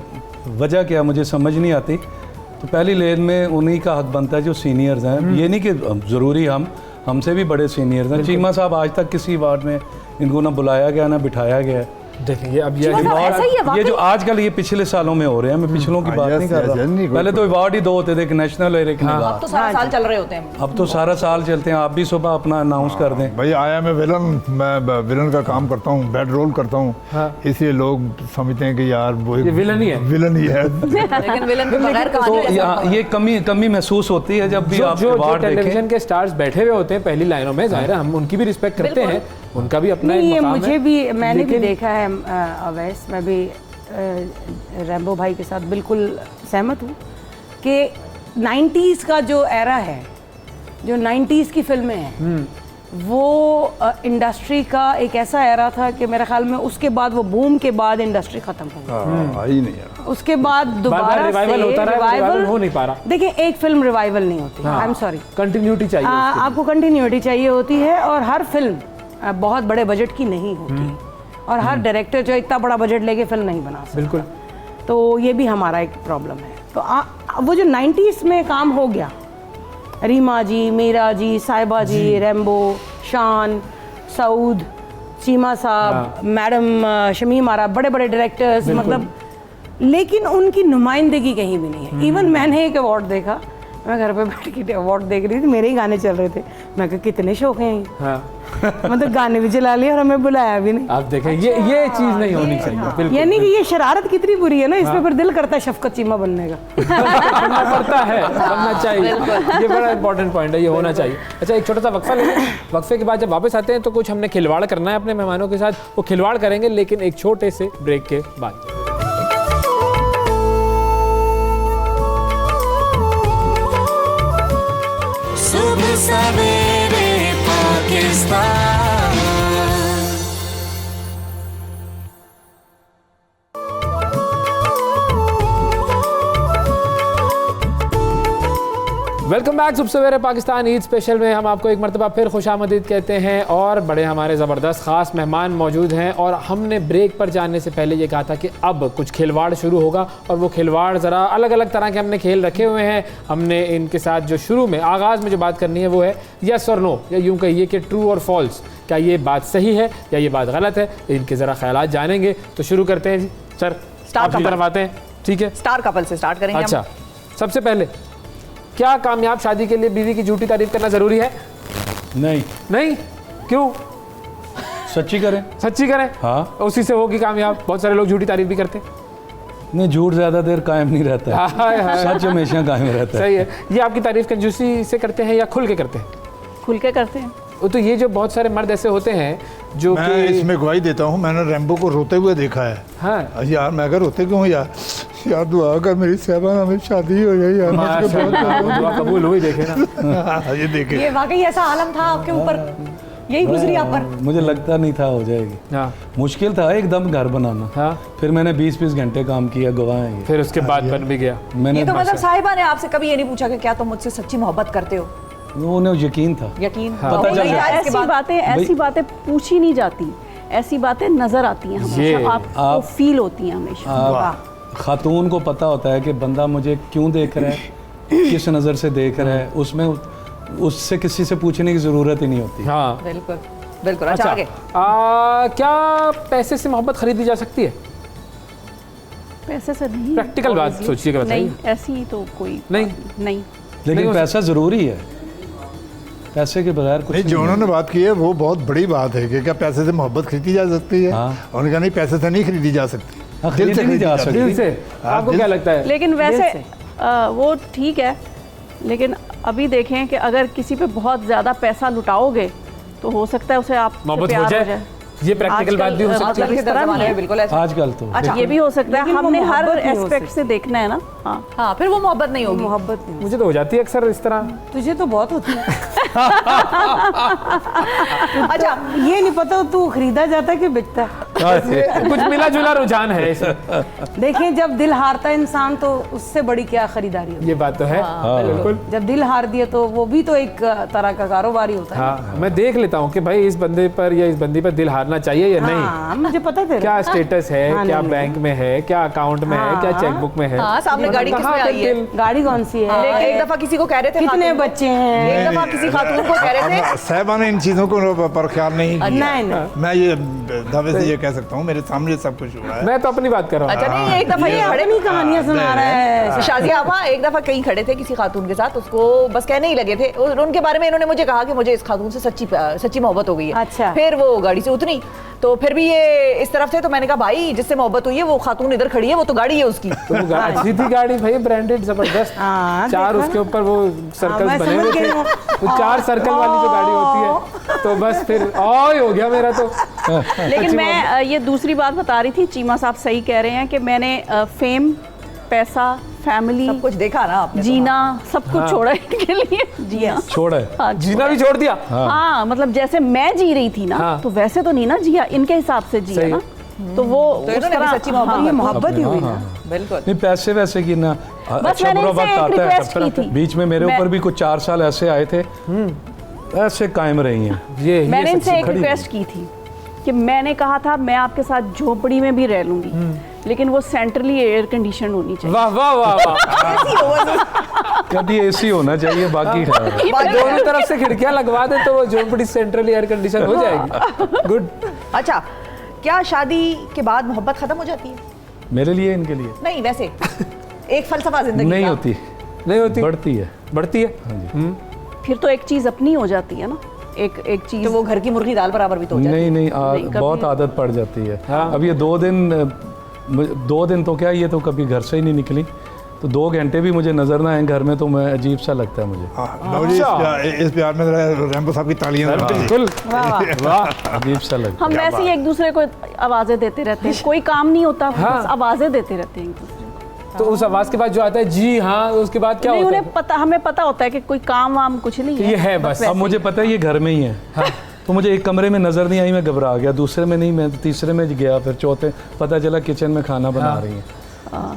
वजह क्या, मुझे समझ नहीं आती। तो पहली लेन में उन्हीं का हक बनता है जो सीनियर्स हैं। ये नहीं कि ज़रूरी हमसे भी बड़े सीनियर्स हैं। चीमा साहब आज तक किसी वार्ड में इनको ना बुलाया गया ना बिठाया गया। देखिए अब ये मतलब ऐसा ही है ये वाकई? जो आजकल ये पिछले सालों में हो रहे हैं, मैं पिछलों की बात yes, नहीं कर yes, रहा। नहीं, कोई पहले तो अवार्ड ही 2 होते थे, एक नेशनल और एक अब निगाह। तो सारा साल चल रहे होते हैं। अब तो सारा साल चलते हैं। आप भी सुबह अपना अनाउंस कर दें। भाई आया मैं विलन का काम करता हूँ, बैड रोल करता हूँ, इसलिए लोग समझते हैं कि यार वो ये विलन ही है। विलन ही है। लेकिन विलन के बगैर तो कहानी ऐसा यहाँ ये कमी महसूस होती है जब भी आप जो अवार्ड देखें। टेलीविजन के स्टार्स बैठे हुए होते हैं पहली लाइनों में, जाहिर है हम उनकी भी रिस्पेक्ट करते हैं, उनका भी अपना नहीं, एक ये मकाम मुझे है। भी, मैंने भी लेकिन- देखा है अवैस, मैं भी रैम्बो भाई के साथ बिल्कुल सहमत हूँ कि 90s का जो एरा है, जो 90s की फिल्में हैं, वो इंडस्ट्री का एक ऐसा एरा था कि मेरे ख्याल में उसके बाद, वो बूम के बाद इंडस्ट्री खत्म हो गई। आई नहीं यार। उसके बाद दोबारा बार-बार revival होता रहा है, revival हो नहीं पा रहा। देखिए, एक फिल्म रिवाइवल नहीं होती, आई एम सॉरी। कंटिन्यूटी चाहिए उसके लिए। आपको कंटिन्यूटी चाहिए होती है, और हर फिल्म बहुत बड़े बजट की नहीं होती, और हर डायरेक्टर जो इतना बड़ा बजट लेके फिल्म नहीं बना सकता। बिल्कुल। तो ये भी हमारा एक प्रॉब्लम है। तो वो जो 90s में काम हो गया, रीमा जी, मीरा जी, साहिबा जी, रैम्बो, शान, सऊद, चीमा साहब, मैडम शमीम आरा, बड़े बड़े डायरेक्टर्स, मतलब, लेकिन उनकी नुमाइंदगी कहीं भी नहीं है। इवन मैंने एक अवार्ड देखा मैं घर पे बैठ के अवार्ड देख रही थी, मेरे ही गाने चल रहे थे। मैं कहा कितने शौक हैं ये। हाँ मतलब गाने भी चला लिए और हमें बुलाया भी नहीं। आप देखें ये चीज़ नहीं होनी चाहिए, बिल्कुल यानी कि ये शरारत कितनी बुरी है ना, इस पे फिर दिल करता है शफकत चीमा बनने का। बनना पड़ता है, बनना चाहिए, ये बड़ा इंपॉर्टेंट पॉइंट है, ये होना चाहिए। अच्छा एक छोटा सा वक्फा लेंगे, वक्फे के बाद जब वापस आते हैं तो कुछ हमने खिलवाड़ करना है अपने मेहमानों के साथ, वो खिलवाड़ करेंगे लेकिन एक छोटे से ब्रेक के बाद। सुबह सवेरे पाकिस्तान। वेलकम बैक सुबह सवेरे पाकिस्तान ईद स्पेशल में हम आपको एक मरतबा फिर खुशामदीद कहते हैं और बड़े हमारे ज़बरदस्त ख़ास मेहमान मौजूद हैं। और हमने ब्रेक पर जाने से पहले ये कहा था कि अब कुछ खिलवाड़ शुरू होगा और वो खिलवाड़ ज़रा अलग अलग तरह के हमने खेल रखे हुए हैं। हमने इनके साथ जो शुरू में आगाज़ में जो बात करनी है वो है यस और नो, या यूँ कहिए कि ट्रू और फॉल्स, क्या ये बात सही है या ये बात गलत है, इनके ज़रा ख्यालात जानेंगे। तो शुरू करते हैं जी, सर आपकी तरफ आते हैं, ठीक है? स्टार कपल से स्टार्ट करेंगे। अच्छा, सबसे पहले क्या कामयाब शादी के लिए बीवी की झूठी तारीफ करना जरूरी है? नहीं, नहीं, क्यों? सच्ची करें। सच्ची करें, हाँ, उसी से होगी कामयाब। बहुत सारे लोग झूठी तारीफ भी करते हैं। नहीं, झूठ ज़्यादा देर कायम नहीं रहता है, हाय हाय, सच हमेशा कायम रहता है। सही है। ये आपकी तारीफ कंजूसी से करते हैं या खुल के करते हैं? खुल के करते हैं। वो तो ये जो बहुत सारे मर्द ऐसे होते हैं जो मैं कि इसमें गवाही देता हूँ, मैंने रैम्बो को रोते हुए देखा है। हाँ यार मैं अगर रोते क्यों यार, यार दुआ कर मेरी साहबा हमें शादी हो जाए यार, मुझको बहुत दुआ कबूल हुई, देखे ना। ये देखे ये वाकई ऐसा आलम था आपके ऊपर, यही गुजरी आप पर। मुझे लगता नहीं था हो जाएगी, हाँ मुश्किल था एकदम घर बनाना। हाँ, फिर मैंने 20-20 घंटे काम किया, गवाह है ये। फिर उसके बाद बन भी गया। मैंने ये तो मतलब साहिबा ने आपसे कभी ये नहीं पूछा कि क्या तुम मुझसे सच्ची मोहब्बत करते हो? उन्हें यकीन था। यकीन हाँ। पता नहीं चल था इसके बाद? ऐसी बातें पूछी नहीं जाती, ऐसी बातें नजर आती हैं ये हमेशा, आपको फील होती हैं हमेशा। खातून को पता होता है कि बंदा मुझे क्यों देख रहा है, किस नज़र से देख रहा है, उसमें उससे किसी से पूछने की ज़रूरत ही नहीं होती। हाँ बिल्कुल बिल्कुल। अच्छा आगे। क्या पैसे से मोहब्बत खरीदी जा सकती है? पैसे से नहीं, प्रैक्टिकल बात सोचिएगा, बताइए। नहीं, ऐसी तो कोई नहीं। नहीं। लेकिन पैसा ज़रूरी है, पैसे के बगैर कुछ नहीं, जो उन्होंने बात की है वो बहुत बड़ी बात है कि क्या पैसे से मोहब्बत खरीदी जा सकती है? हाँ। उन्होंने कहा नहीं, पैसे से नहीं खरीदी जा सकती, हाँ, दिल से खरीदी खरीदी जा सकती दिल से। आपको दिल क्या से। लगता है? लेकिन वैसे वो ठीक है, लेकिन अभी देखें कि अगर किसी पे बहुत ज़्यादा पैसा लुटाओगे तो हो सकता है उसे आप मोहब्बत हो जाए, ये प्रैक्टिकल बात भी हो सकती आजकल है। के ज़माने में बिल्कुल ऐसा। आजकल तो अच्छा ये भी हो सकता है, लेकिन वो हमने हर मोहब्बत नहीं हो एस्पेक्ट सकती। से देखना है ना। हाँ, हाँ फिर वो मोहब्बत नहीं होगी। मोहब्बत नहीं, मुझे तो हो जाती है अक्सर इस तरह। तुझे तो बहुत होती है। अच्छा ये नहीं पता तू खरीदा जाता है कि बिकता है। कुछ मिला जुला रुझान है इसमें। देखिए जब दिल हारता है इंसान तो उससे बड़ी क्या खरीदारी होती ये बात तो है, बिल्कुल। है। जब दिल हार दिया तो वो भी तो एक तरह का कारोबार ही होता है। हाँ, मैं देख लेता हूँ कि भाई इस बंदे पर या इस बंदी पर दिल हारना चाहिए या नहीं। हाँ, मुझे पता है क्या स्टेटस है, हाँ, क्या नहीं, बैंक में है, क्या अकाउंट में है, क्या हाँ। चेकबुक में है। हाँ सामने गाड़ी किस कहाँ में पे आई है? दिल? गाड़ी कौन सी है, लेकिन एक दफा किसी को कह रहे थे कितने खातून को- बच्चे हैं। एक दफा किसी खातून को कह रहे थे साहबा ने इन चीज़ों को पर ख्याल नहीं किया। नहीं नहीं, मैं ये दावे से ये कह सकता हूँ, मेरे सामने सब कुछ हुआ है। मैं तो अपनी बात कर रहा हूँ। अच्छा नहीं एक दफा ये ये खड़े अपनी कहानियां सुना रहा है। शाजिया आपा एक दफा कहीं खड़े थे किसी खातून के साथ, उसको बस कहने ही लगे थे और उनके बारे में इन्होंने मुझे कहा कि मुझे इस खातून से सच्ची मोहब्बत हो गई है। अच्छा। फिर वो गाड़ी से उतरी तो फिर भी ये इस तरफ थे, तो मैंने कहा भाई जिससे मोहब्बत हुई है वो खातून इधर खड़ी है, वो तो गाड़ी है उसकी। तो वो अच्छी थी गाड़ी भाई, ब्रांडेड जबरदस्त। हाँ, चार देखा। उसके ऊपर वो सर्कल मैं बने हुए समझ थे, गई हूँ। वो 4 सर्कल वाली जो गाड़ी होती है, तो बस फिर ऑय हो गया मेरा तो। लेकिन मैं ये दूसरी बात बता रही थी, चीमा साहब सही कह रहे हैं कि मैंने फेम, पैसा, फैमिली, सब कुछ देखा ना आपने तो। जीना, सब कुछ हाँ। छोड़ा इनके लिए जीना। छोड़ा है। हाँ, जीना भी छोड़ दिया। हाँ मतलब जैसे मैं जी रही थी ना, हाँ। तो वैसे तो नहीं ना जिया, इनके हिसाब से जिया सही। ना, तो वो तो उस इन्होंने भी तरह- सच्ची मोहब्बत हाँ, की। ये मोहब्बत ही हुई हाँ, ना। हाँ। बिल्कुल। नहीं, पैसे वैसे की ना, अच्छा मैंने बुरा इनसे वक्त एक आता है रिक्वेस्ट की थी। बीच में मेरे मैं- ऊपर भी कुछ 4 साल ऐसे आए थे, ऐसे कायम रही हैं। ये मैंने सच्ची इनसे एक खड़ी रिक्वेस्ट की थी कि मैंने कहा था मैं आपके साथ झोपड़ी में भी रह लूंगी, लेकिन वो सेंट्रली एयर कंडीशन होनी चाहिए। वाह वाह वाह वाह। कभी एसी होना चाहिए, बाकी खैर। दोनों तरफ से खिड़कियां लगवा दे तो वो झोपड़ी सेंट्रली एयर कंडीशन हो जाएगी। गुड। अच्छा क्या शादी के बाद मोहब्बत खत्म हो जाती है? मेरे लिए, इनके लिए नहीं वैसे एक फलसफा जिंदगी नहीं का। होती। नहीं होती, बढ़ती है। बढ़ती है। फिर तो एक चीज़ अपनी हो जाती है ना, एक चीज़। तो वो घर की मुर्गी दाल बराबर भी तो हो जाती है। नहीं कभी- बहुत आदत पड़ जाती है। हाँ। अब ये 2 दिन तो क्या, ये तो कभी घर से ही नहीं निकली, तो 2 घंटे भी मुझे नजर ना आए घर में तो मैं अजीब सा लगता है मुझे। लो जी, इस प्यार में रैम्बो साहब की तालियां दो। बिल्कुल, वाह। अजीब सा लगता हम वैसे ही एक दूसरे को आवाज़ें देते रहते हैं, कोई काम नहीं होता, हाँ। बस आवाज़ें देते रहते हैं एक दूसरे को। तो उस आवाज के बाद जो आता है जी हाँ, उसके बाद क्या नहीं, होता उन्हें है? पता, हमें पता होता है कि कोई काम वाम कुछ नहीं कि है, ये है बस। वैसे अब मुझे पता है ये घर में ही है। तो मुझे एक कमरे में नजर नहीं आई, मैं घबरा गया, दूसरे में नहीं, मैं तीसरे में गया, फिर चौथे पता चला किचन में खाना बना रही है।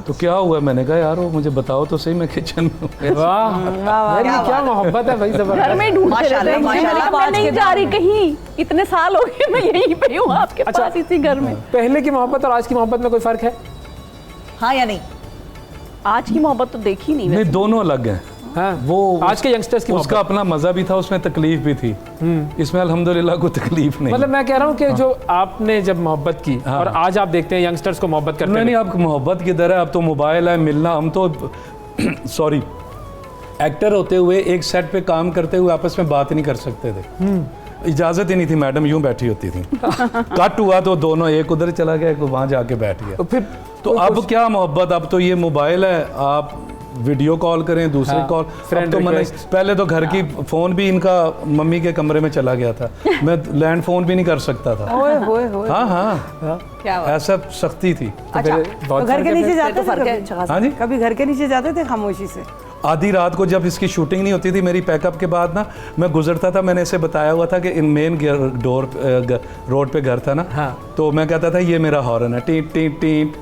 तो क्या हुआ, मैंने कहा यार वो मुझे बताओ तो सही, मैं किचन में हूँ। वाह यार, ये क्या मोहब्बत है भाई, घर जबरदस्त। में ढूंढते रहते माशाल्लाह, हैं, माशाल्लाह। मैं नहीं जा रही कहीं, इतने साल हो गए मैं यहीं पे हूँ आपके पास, इसी घर में। पहले की मोहब्बत और आज की मोहब्बत में कोई फर्क है? हाँ या नहीं? आज की मोहब्बत तो देखी नहीं नहीं, वैसे। दोनों अलग हैं। हाँ, वो आज के यंगस्टर्स की उसका अपना मजा भी था, उसमें तकलीफ भी थी। इसमें अल्हम्दुलिल्लाह कोई तकलीफ नहीं। मतलब मैं कह रहा हूँ कि जो आपने जब मोहब्बत की हाँ। और आज आप देखते हैं यंगस्टर्स को मोहब्बत करते नहीं, हुए। अब मोहब्बत की तरह अब तो मोबाइल है, मिलना, हम तो सॉरी एक्टर होते हुए एक सेट पे काम करते हुए आपस में बात नहीं कर सकते थे। इजाजत ही नहीं थी, मैडम यूं बैठी होती थी। कट हुआ तो दोनों, एक उधर चला गया, एक वहां जाके बैठ गया। तो फिर तो अब क्या मोहब्बत, अब तो ये मोबाइल है, आप वीडियो कॉल करें, दूसरी हाँ, कॉल। friend अब तो मैंने request। पहले तो घर की फ़ोन भी इनका मम्मी के कमरे में चला गया था, मैं लैंड फ़ोन भी नहीं कर सकता था। ओए होए होए। हाँ हाँ, क्या बात? ऐसा सख्ती थी। तो फिर तो बहुत घर फर्क के है नीचे फिर। जाते तो थे फर्क है, कभी? अच्छा खासा। हाँ जी, कभी घर के नीचे जाते थे खामोशी से? आधी रात को जब इसकी शूटिंग नहीं होती थी मेरी, पैकअप के बाद ना मैं गुजरता था, मैंने इसे बताया हुआ था कि इन मेन डोर रोड पे घर था ना, हाँ। तो मैं कहता था ये मेरा हॉर्न है, टीट टीट टीट,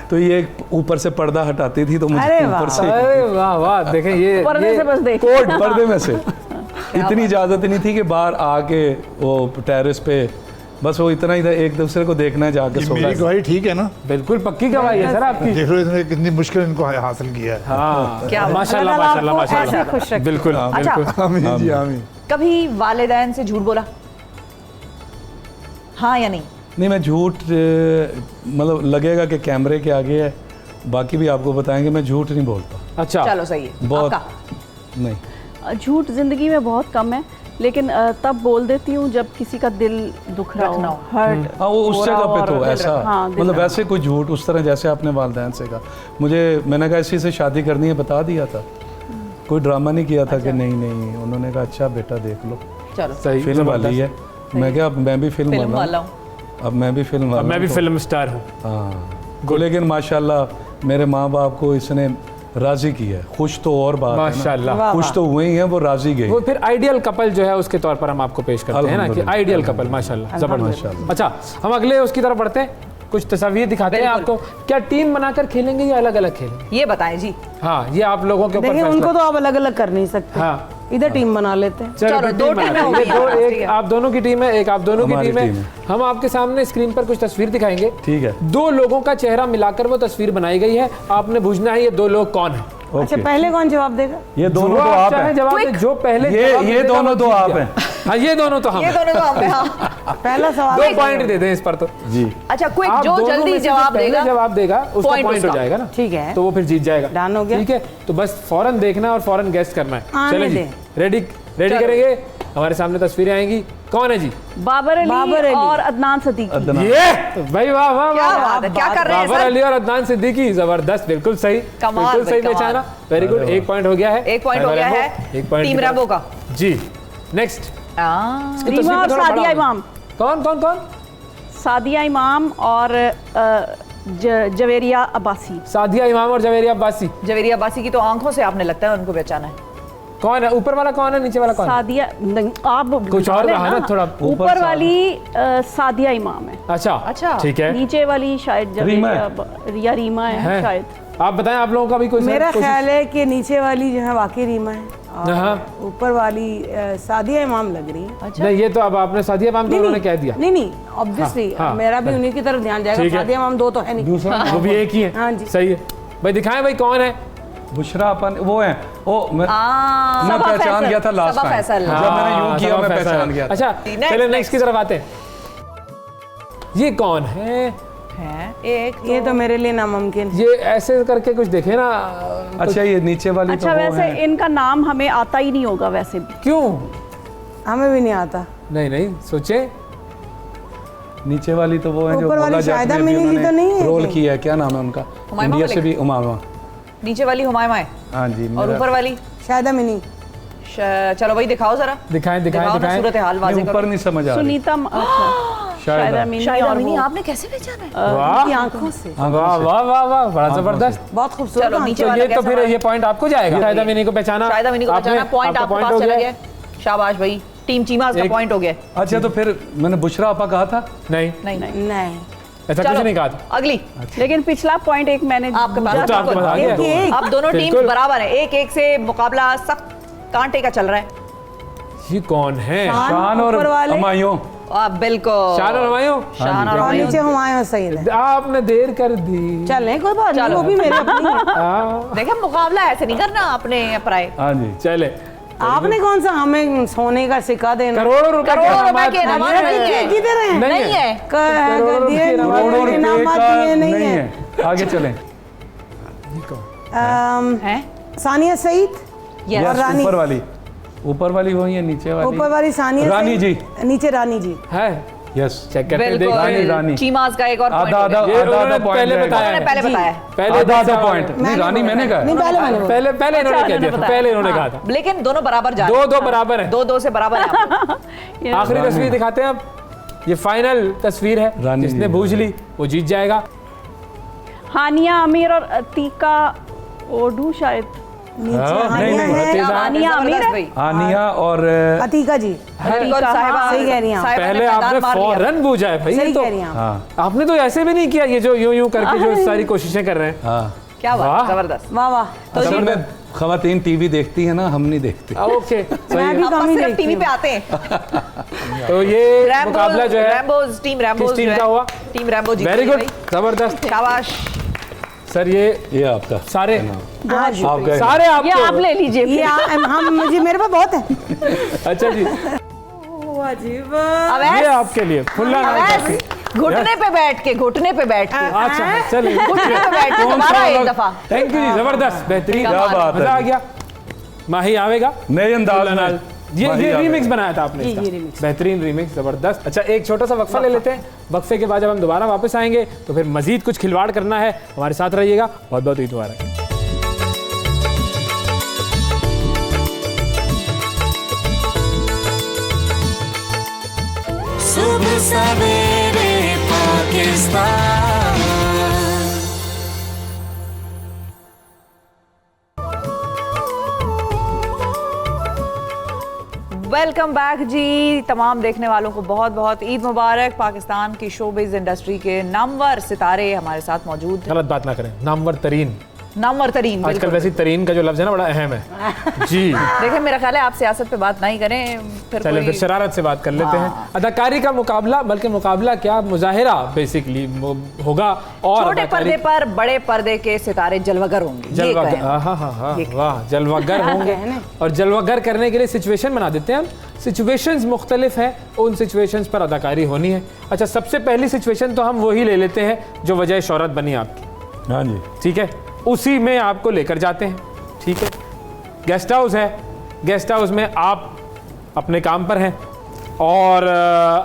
तो ये ऊपर से पर्दा हटाती थी तो मुझे अरे ऊपर से अरे वाह वाह, देखें ये पर्दे से बस देख। कोड पर्दे में से इतनी इजाजत नहीं थी कि बाहर आके वो टेरेस पे, बस वो इतना ही था, एक दूसरे को देखना है जाके ये सो मेरी गवाही ठीक है ना? बिल्कुल पक्की गवाही है सर आपकी। देख लो इसने कितनी मुश्किल इनको हासिल किया है। हाँ, क्या बात। माशाल्लाह अल्लाह माशाल्लाह आपको माशाल्लाह, ऐसे खुश रखे। बिल्कुल अच्छा। बिल्कुल। आमीन जी, आमीन। कभी वालिदैन से झूठ बोला? हाँ या नहीं? नहीं, मैं झूठ मतलब लगेगा कि कैमरे के आगे है, बाकी भी आपको बताएंगे, मैं झूठ नहीं बोलता। अच्छा, चलो सही है। बहुत आपका? नहीं। झूठ जिंदगी में बहुत कम है, लेकिन तब बोल देती हूँ जब किसी का दिल दुख रहा रखना हो, हो। हर्ट। हाँ, वो उस जगह पे तो ऐसा, हाँ, दिल मतलब रखना। वैसे कोई झूठ उस तरह जैसे आपने वालिदैन से कहा, मुझे मैंने कहा इसी से शादी करनी है, बता दिया था, कोई ड्रामा नहीं किया था कि नहीं नहीं, उन्होंने कहा अच्छा बेटा देख लो, चलो सही, फिल्म वाली है। मैं क्या, अब मैं भी फिल्म फिल्म वाला वाला हूँ, हूँ। अब मैं भी फिल्म अब वाला मैं भी हूँ, फिल्म स्टार हूँ। तो हाँ, लेकिन माशाल्लाह मेरे माँ बाप को इसने राजी किया है, खुश तो और बात है ना, माशाल्लाह। खुश तो हुए ही हैं, वो राजी गए। वो फिर आइडियल कपल जो है उसके तौर पर हम आपको पेश करते हैं ना, कि अल्हम्दुलिल्लाह। आइडियल कपल, माशाल्लाह जबरदस्त। माशाल्लाह। अच्छा, हम अगले उसकी तरफ बढ़ते हैं, कुछ तस्वीर दिखाते हैं आपको। क्या टीम बनाकर खेलेंगे या अलग अलग खेलेंगे? ये बताएं जी। हाँ, ये आप लोगों के ऊपर देखिए, फैसला। उनको तो आप अलग अलग कर नहीं सकते। हाँ, इधर टीम बना लेते हैं। चलो, फिर दो टीम टीमें बनाते हो हैं। गई ये दो, हमारी, ठीक एक है। आप दोनों की टीम है, एक आप दोनों की हमारी टीम है। टीम है। हम आपके सामने स्क्रीन पर कुछ तस्वीर दिखाएंगे, ठीक है, 2 लोगों का चेहरा मिलाकर वो तस्वीर बनाई गई है, आपने पूछना है ये 2 लोग कौन है। अच्छा, ओके। पहले कौन जवाब देगा? ये दोनों जो तो आप आप चाहें हैं, जवाब दें, जो पहले जवाब ये देगा दोनों वो तो जीत आप गया। हैं। हाँ, ये दोनों तो हम ये हैं। दोनों तो हम हैं, हाँ। पहला सवाल 2 पॉइंट दे दें इस पर तो। जी। अच्छा, क्विक, आप जो दोनों में जल्दी से जो जवाब पहले देगा जवाब देगा उसका point पॉइंट हो उसका। जाएगा ना, ठीक है। तो वो फिर जीत जाएगा। डन हो गया। ठीक है, तो बस फौरन देखना है और फौरन गेस्ट करना है। आने चलें जी, दें। रेडी चलो। करेंगे, हमारे सामने तस्वीरें आएंगी। कौन है जी? बाबर बाबर अली अली। और अदनान सदीकी। अदनान। ये भाई, वाह वाह क्या वाह, बात है, क्या कर रहे हैं बाबर सर? अली और अदनान सिद्दीकी, जबरदस्त, बिल्कुल सही, कमाल बिल्कुल भाई, सही कमाल। पहचाना, वेरी गुड। 1 पॉइंट हो गया है, 1 पॉइंट हो गया है एक पॉइंट टीम रैम्बो का। जी। नेक्स्ट, रीमा और सादिया इमाम। कौन कौन कौन? सादिया इमाम और जवेरिया अब्बासी। सादिया इमाम और जवेरिया अब्बासी। जवेरिया अब्बासी की तो आंखों से आपने लगता है उनको पहचाना है। कौन है ऊपर वाला, कौन है नीचे वाला, कौन है? सादिया आप कुछ और डालें कहा ना, थोड़ा ऊपर वाली सादिया इमाम है, अच्छा अच्छा। ठीक है, नीचे वाली शायद रीमा है। या रीमा है शायद। आप बताएं, आप लोगों का भी कोई मेरा कोशिश- ख्याल है कि नीचे वाली जो है वाकई रीमा है, हाँ। और ऊपर वाली सादिया इमाम लग रही है। नहीं, ये तो अब आपने सादिया इमाम तो उन्होंने कह दिया। नहीं ऑब्वियसली हाँ, हाँ। मेरा भी उन्हीं की तरफ ध्यान जाएगा। ठीक है। सादिया इमाम 2 तो है नहीं। दूसरा वो भी एक ही है। हाँ जी। सही है भाई, दिखाएं भाई कौन है। बुशरा अपन वो हैं, ओ मैं सबा पहचान फैसल, गया था लास्ट सबा टाइम, फैसल। जब मैंने यूं किया सबा मैं फैसल। पहचान गया था। अच्छा, Next, चलिए next। नेक्स्ट की तरफ आते हैं। ये कौन है? हैं एक ये तो मेरे लिए नामुमकिन है। ये ऐसे करके कुछ देखे ना। अच्छा ये नीचे वाली अच्छा तो वो वैसे है। इनका नाम हमें आता ही नहीं होगा वैसे भी। क्यों? हमें भी नहीं आता। नहीं नहीं सोचे। नीचे वाली तो वो है जो ऊपर वाली बोला जाट शायदा में भी मिनी की उन्होंने तो नहीं है रोल ये? किया है, क्या नाम है उनका? हुमायूमा इंडिया से वाले? भी उमामा। नीचे वाली हुमायूमा है हाँ जी और मेरा- ऊपर वाली शायदा मिनी। चलो भाई दिखाओ जरा, दिखाएं दिखाओ ना दिखाएं सूरत हाल नहीं, वाजे ऊपर करो। नहीं समझ आ रही। सुनीता अच्छा शायदा मिनी शायदा और मिनी वो- आपने कैसे पहचाना है? वाह उनकी आंखों से वाह वाह वाह वाह बड़ा जबरदस्त। बहुत खूबसूरत। चलो नीचे तो वाला ये तो कैसा फिर है? ये पॉइंट आपको जाएगा। शायदा मिनी को पहचाना। शायदा मिनी को आपने- पहचाना, पॉइंट आपका आपके point पास हो चला गया। गया। शाबाश भाई, टीम चीमास का एक- पॉइंट हो गया। अच्छा तो फिर मैंने बुशरा आपा कहा था। नहीं नहीं नहीं ऐसा कुछ नहीं कहा था। अगली लेकिन पिछला पॉइंट एक मैंने आपके पास वो तो आपके पास आ गया। एक अब दोनों टीम बिल्कुल। बराबर है, एक एक से मुकाबला सख्त कांटे का चल रहा है। ये कौन है? शान और ऊपर वाले? हुमायूं। बिल्कुल शान और हुमायूं? शान और और हुमायूं। नीचे हुमायूं सईद है। आपने देर कर दी। चलें कोई बात नहीं, चलो। वो भी मेरे अपनी है। देखे मुकाबला ऐसे नहीं करना अपने पराए। हाँ जी चले आपने कौन सा हमें सोने का सिक्का देना? करोड़ों रुपए करोड़ों रुपए के इनाम नहीं नहीं है। है। किधर है? नहीं है करोड़ों रुपए दिए के इनाम करोड़ों रुपए इनामात का दिए नहीं नहीं है। है। आगे चलें। हैं? सानिया सईद Yes. और रानी। ऊपर वाली वही है, नीचे वाली ऊपर वाली सानिया रानी सईद, नीचे रानी जी। है। यस चेक करते हैं, देखते हैं। बिल्कुल चीमास का एक और आधा point हो आधा गया। ये आधा उन्होंने आधा पॉइंट पहले बताया उन्होंने पहले बताया। पहले आधा आधा दूसरा पॉइंट वाला। नहीं रानी मैंने कहा नहीं पहले मैंने बोला। पहले इन्होंने कह दिया, बताया। पहले इन्होंने कहा था। लेकिन दोनों बराबर जा दो बराबर है। दो से बराबर है आप लोग। आखिरी तस्वीर दिखाते हैं अब। ये फाइनल तस्वीर है, रानी जिसने जी। बूझ ली वो जीत जाएगा। हानिया आमिर और अतीका ओडू शायद। नीचे हाँ, हानिया नहीं, है। नहीं। हानिया आमिर जबरदस्त है। भाई। आनिया और अतीका जी बिल्कुल साहिबा, सही कह रही हैं आप। साहिबा ने पहले मैदान आपने मार लिया। फौरन बूझा है भाई। ये सही तो कह रही हैं आप। हाँ आपने तो ऐसे भी नहीं किया, ये जो यूं यूं करके जो सारी कोशिशें कर रहे हैं। हाँ क्या बात, वाह। जबरदस्त। वाह वाह। असल में खवातीन टीवी देखती है ना, हम नहीं देखते। ओके मैं भी आप कम ही सिर्फ देखती टीवी हूँ। पे आते हैं। तो ये मुकाबला जो है रैम्बोज टीम रैम्बोज किस टीम जो है, का हुआ? टीम रैम्बो जीत वेरी गई गुड, भाई। जबरदस्त। शाबाश। सर ये आपका सारे आप गए सारे ये आपके आप ले लीजिए ये हम मुझे मेरे पास बहुत है। अच्छा जी, अवैस, ये आपके लिए खुला अवैस, घुटने पे बैठ के अच्छा चलिए घुटने पे बैठ के दोबारा एक दफा। थैंक यू जी, जबरदस्त, बेहतरीन, क्या बात है। मजा आ गया। माही आवेगा नए अंदाज खुला नाल। में ये माही आवेगा। रीमिक्स बनाया था आपने ये इसका। remix। बेहतरीन रीमिक्स, जबरदस्त। अच्छा एक छोटा सा वक्फा ले लेते हैं, वक्फे के बाद जब हम दोबारा वापस आएंगे तो फिर मजीद कुछ खिलवाड़ करना है। हमारे साथ रहिएगा। बहुत बहुत ईद मुबारक। सुबह सवेरे पाकिस्तान। वेलकम बैक जी तमाम देखने वालों को बहुत बहुत ईद मुबारक। पाकिस्तान की शोबिज़ इंडस्ट्री के नामवर सितारे हमारे साथ मौजूद हैं। गलत बात ना करें, नामवर तरीन। नामवर तरीन, आजकल बिल्कुल। वैसे ही तरीन का जो लफ्ज है ना बड़ा अहम है जी। देखिए मेरा ख्याल है आप सियासत पे बात नहीं करें, फिर चले कोई फिर शरारत से बात कर लेते हैं। अदाकारी का मुकाबला, बल्कि मुकाबला क्या, मुजाहिरा बेसिकली होगा। और छोटे अदाकारी- पर्दे पर बड़े पर्दे के सितारे जलवागर होंगे, ये जलवागर, कहें। हाँ वाह, जलवागर होंगे। और जलवागर करने के लिए सिचुएशन बना देते हैं हम। सिचुएशंस मुख्तलिफ हैं, उन सिचुएशंस पर अदाकारी होनी है। अच्छा सबसे पहली सिचुएशन तो हम वही ले लेते हैं जो वजह शोहरत बनी आपकी, हाँ जी ठीक है, उसी में आपको लेकर जाते हैं। ठीक है, गेस्ट हाउस है, गेस्ट हाउस में आप अपने काम पर हैं और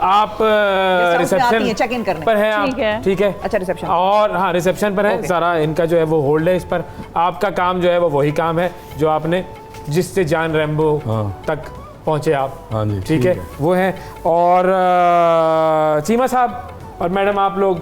आप हाउस में आती हैं रिसेप्शन check in करने। पर हैं आप, ठीक है। ठीक है। अच्छा रिसेप्शन और हाँ रिसेप्शन पर है, Okay. सारा इनका जो है वो होल्ड है इस पर। आपका काम जो है वो वही काम है जो आपने जिससे जान रैम्बो हाँ। तक पहुंचे आप, हाँ जी, ठीक है, वो है। और चीमा साहब और मैडम आप लोग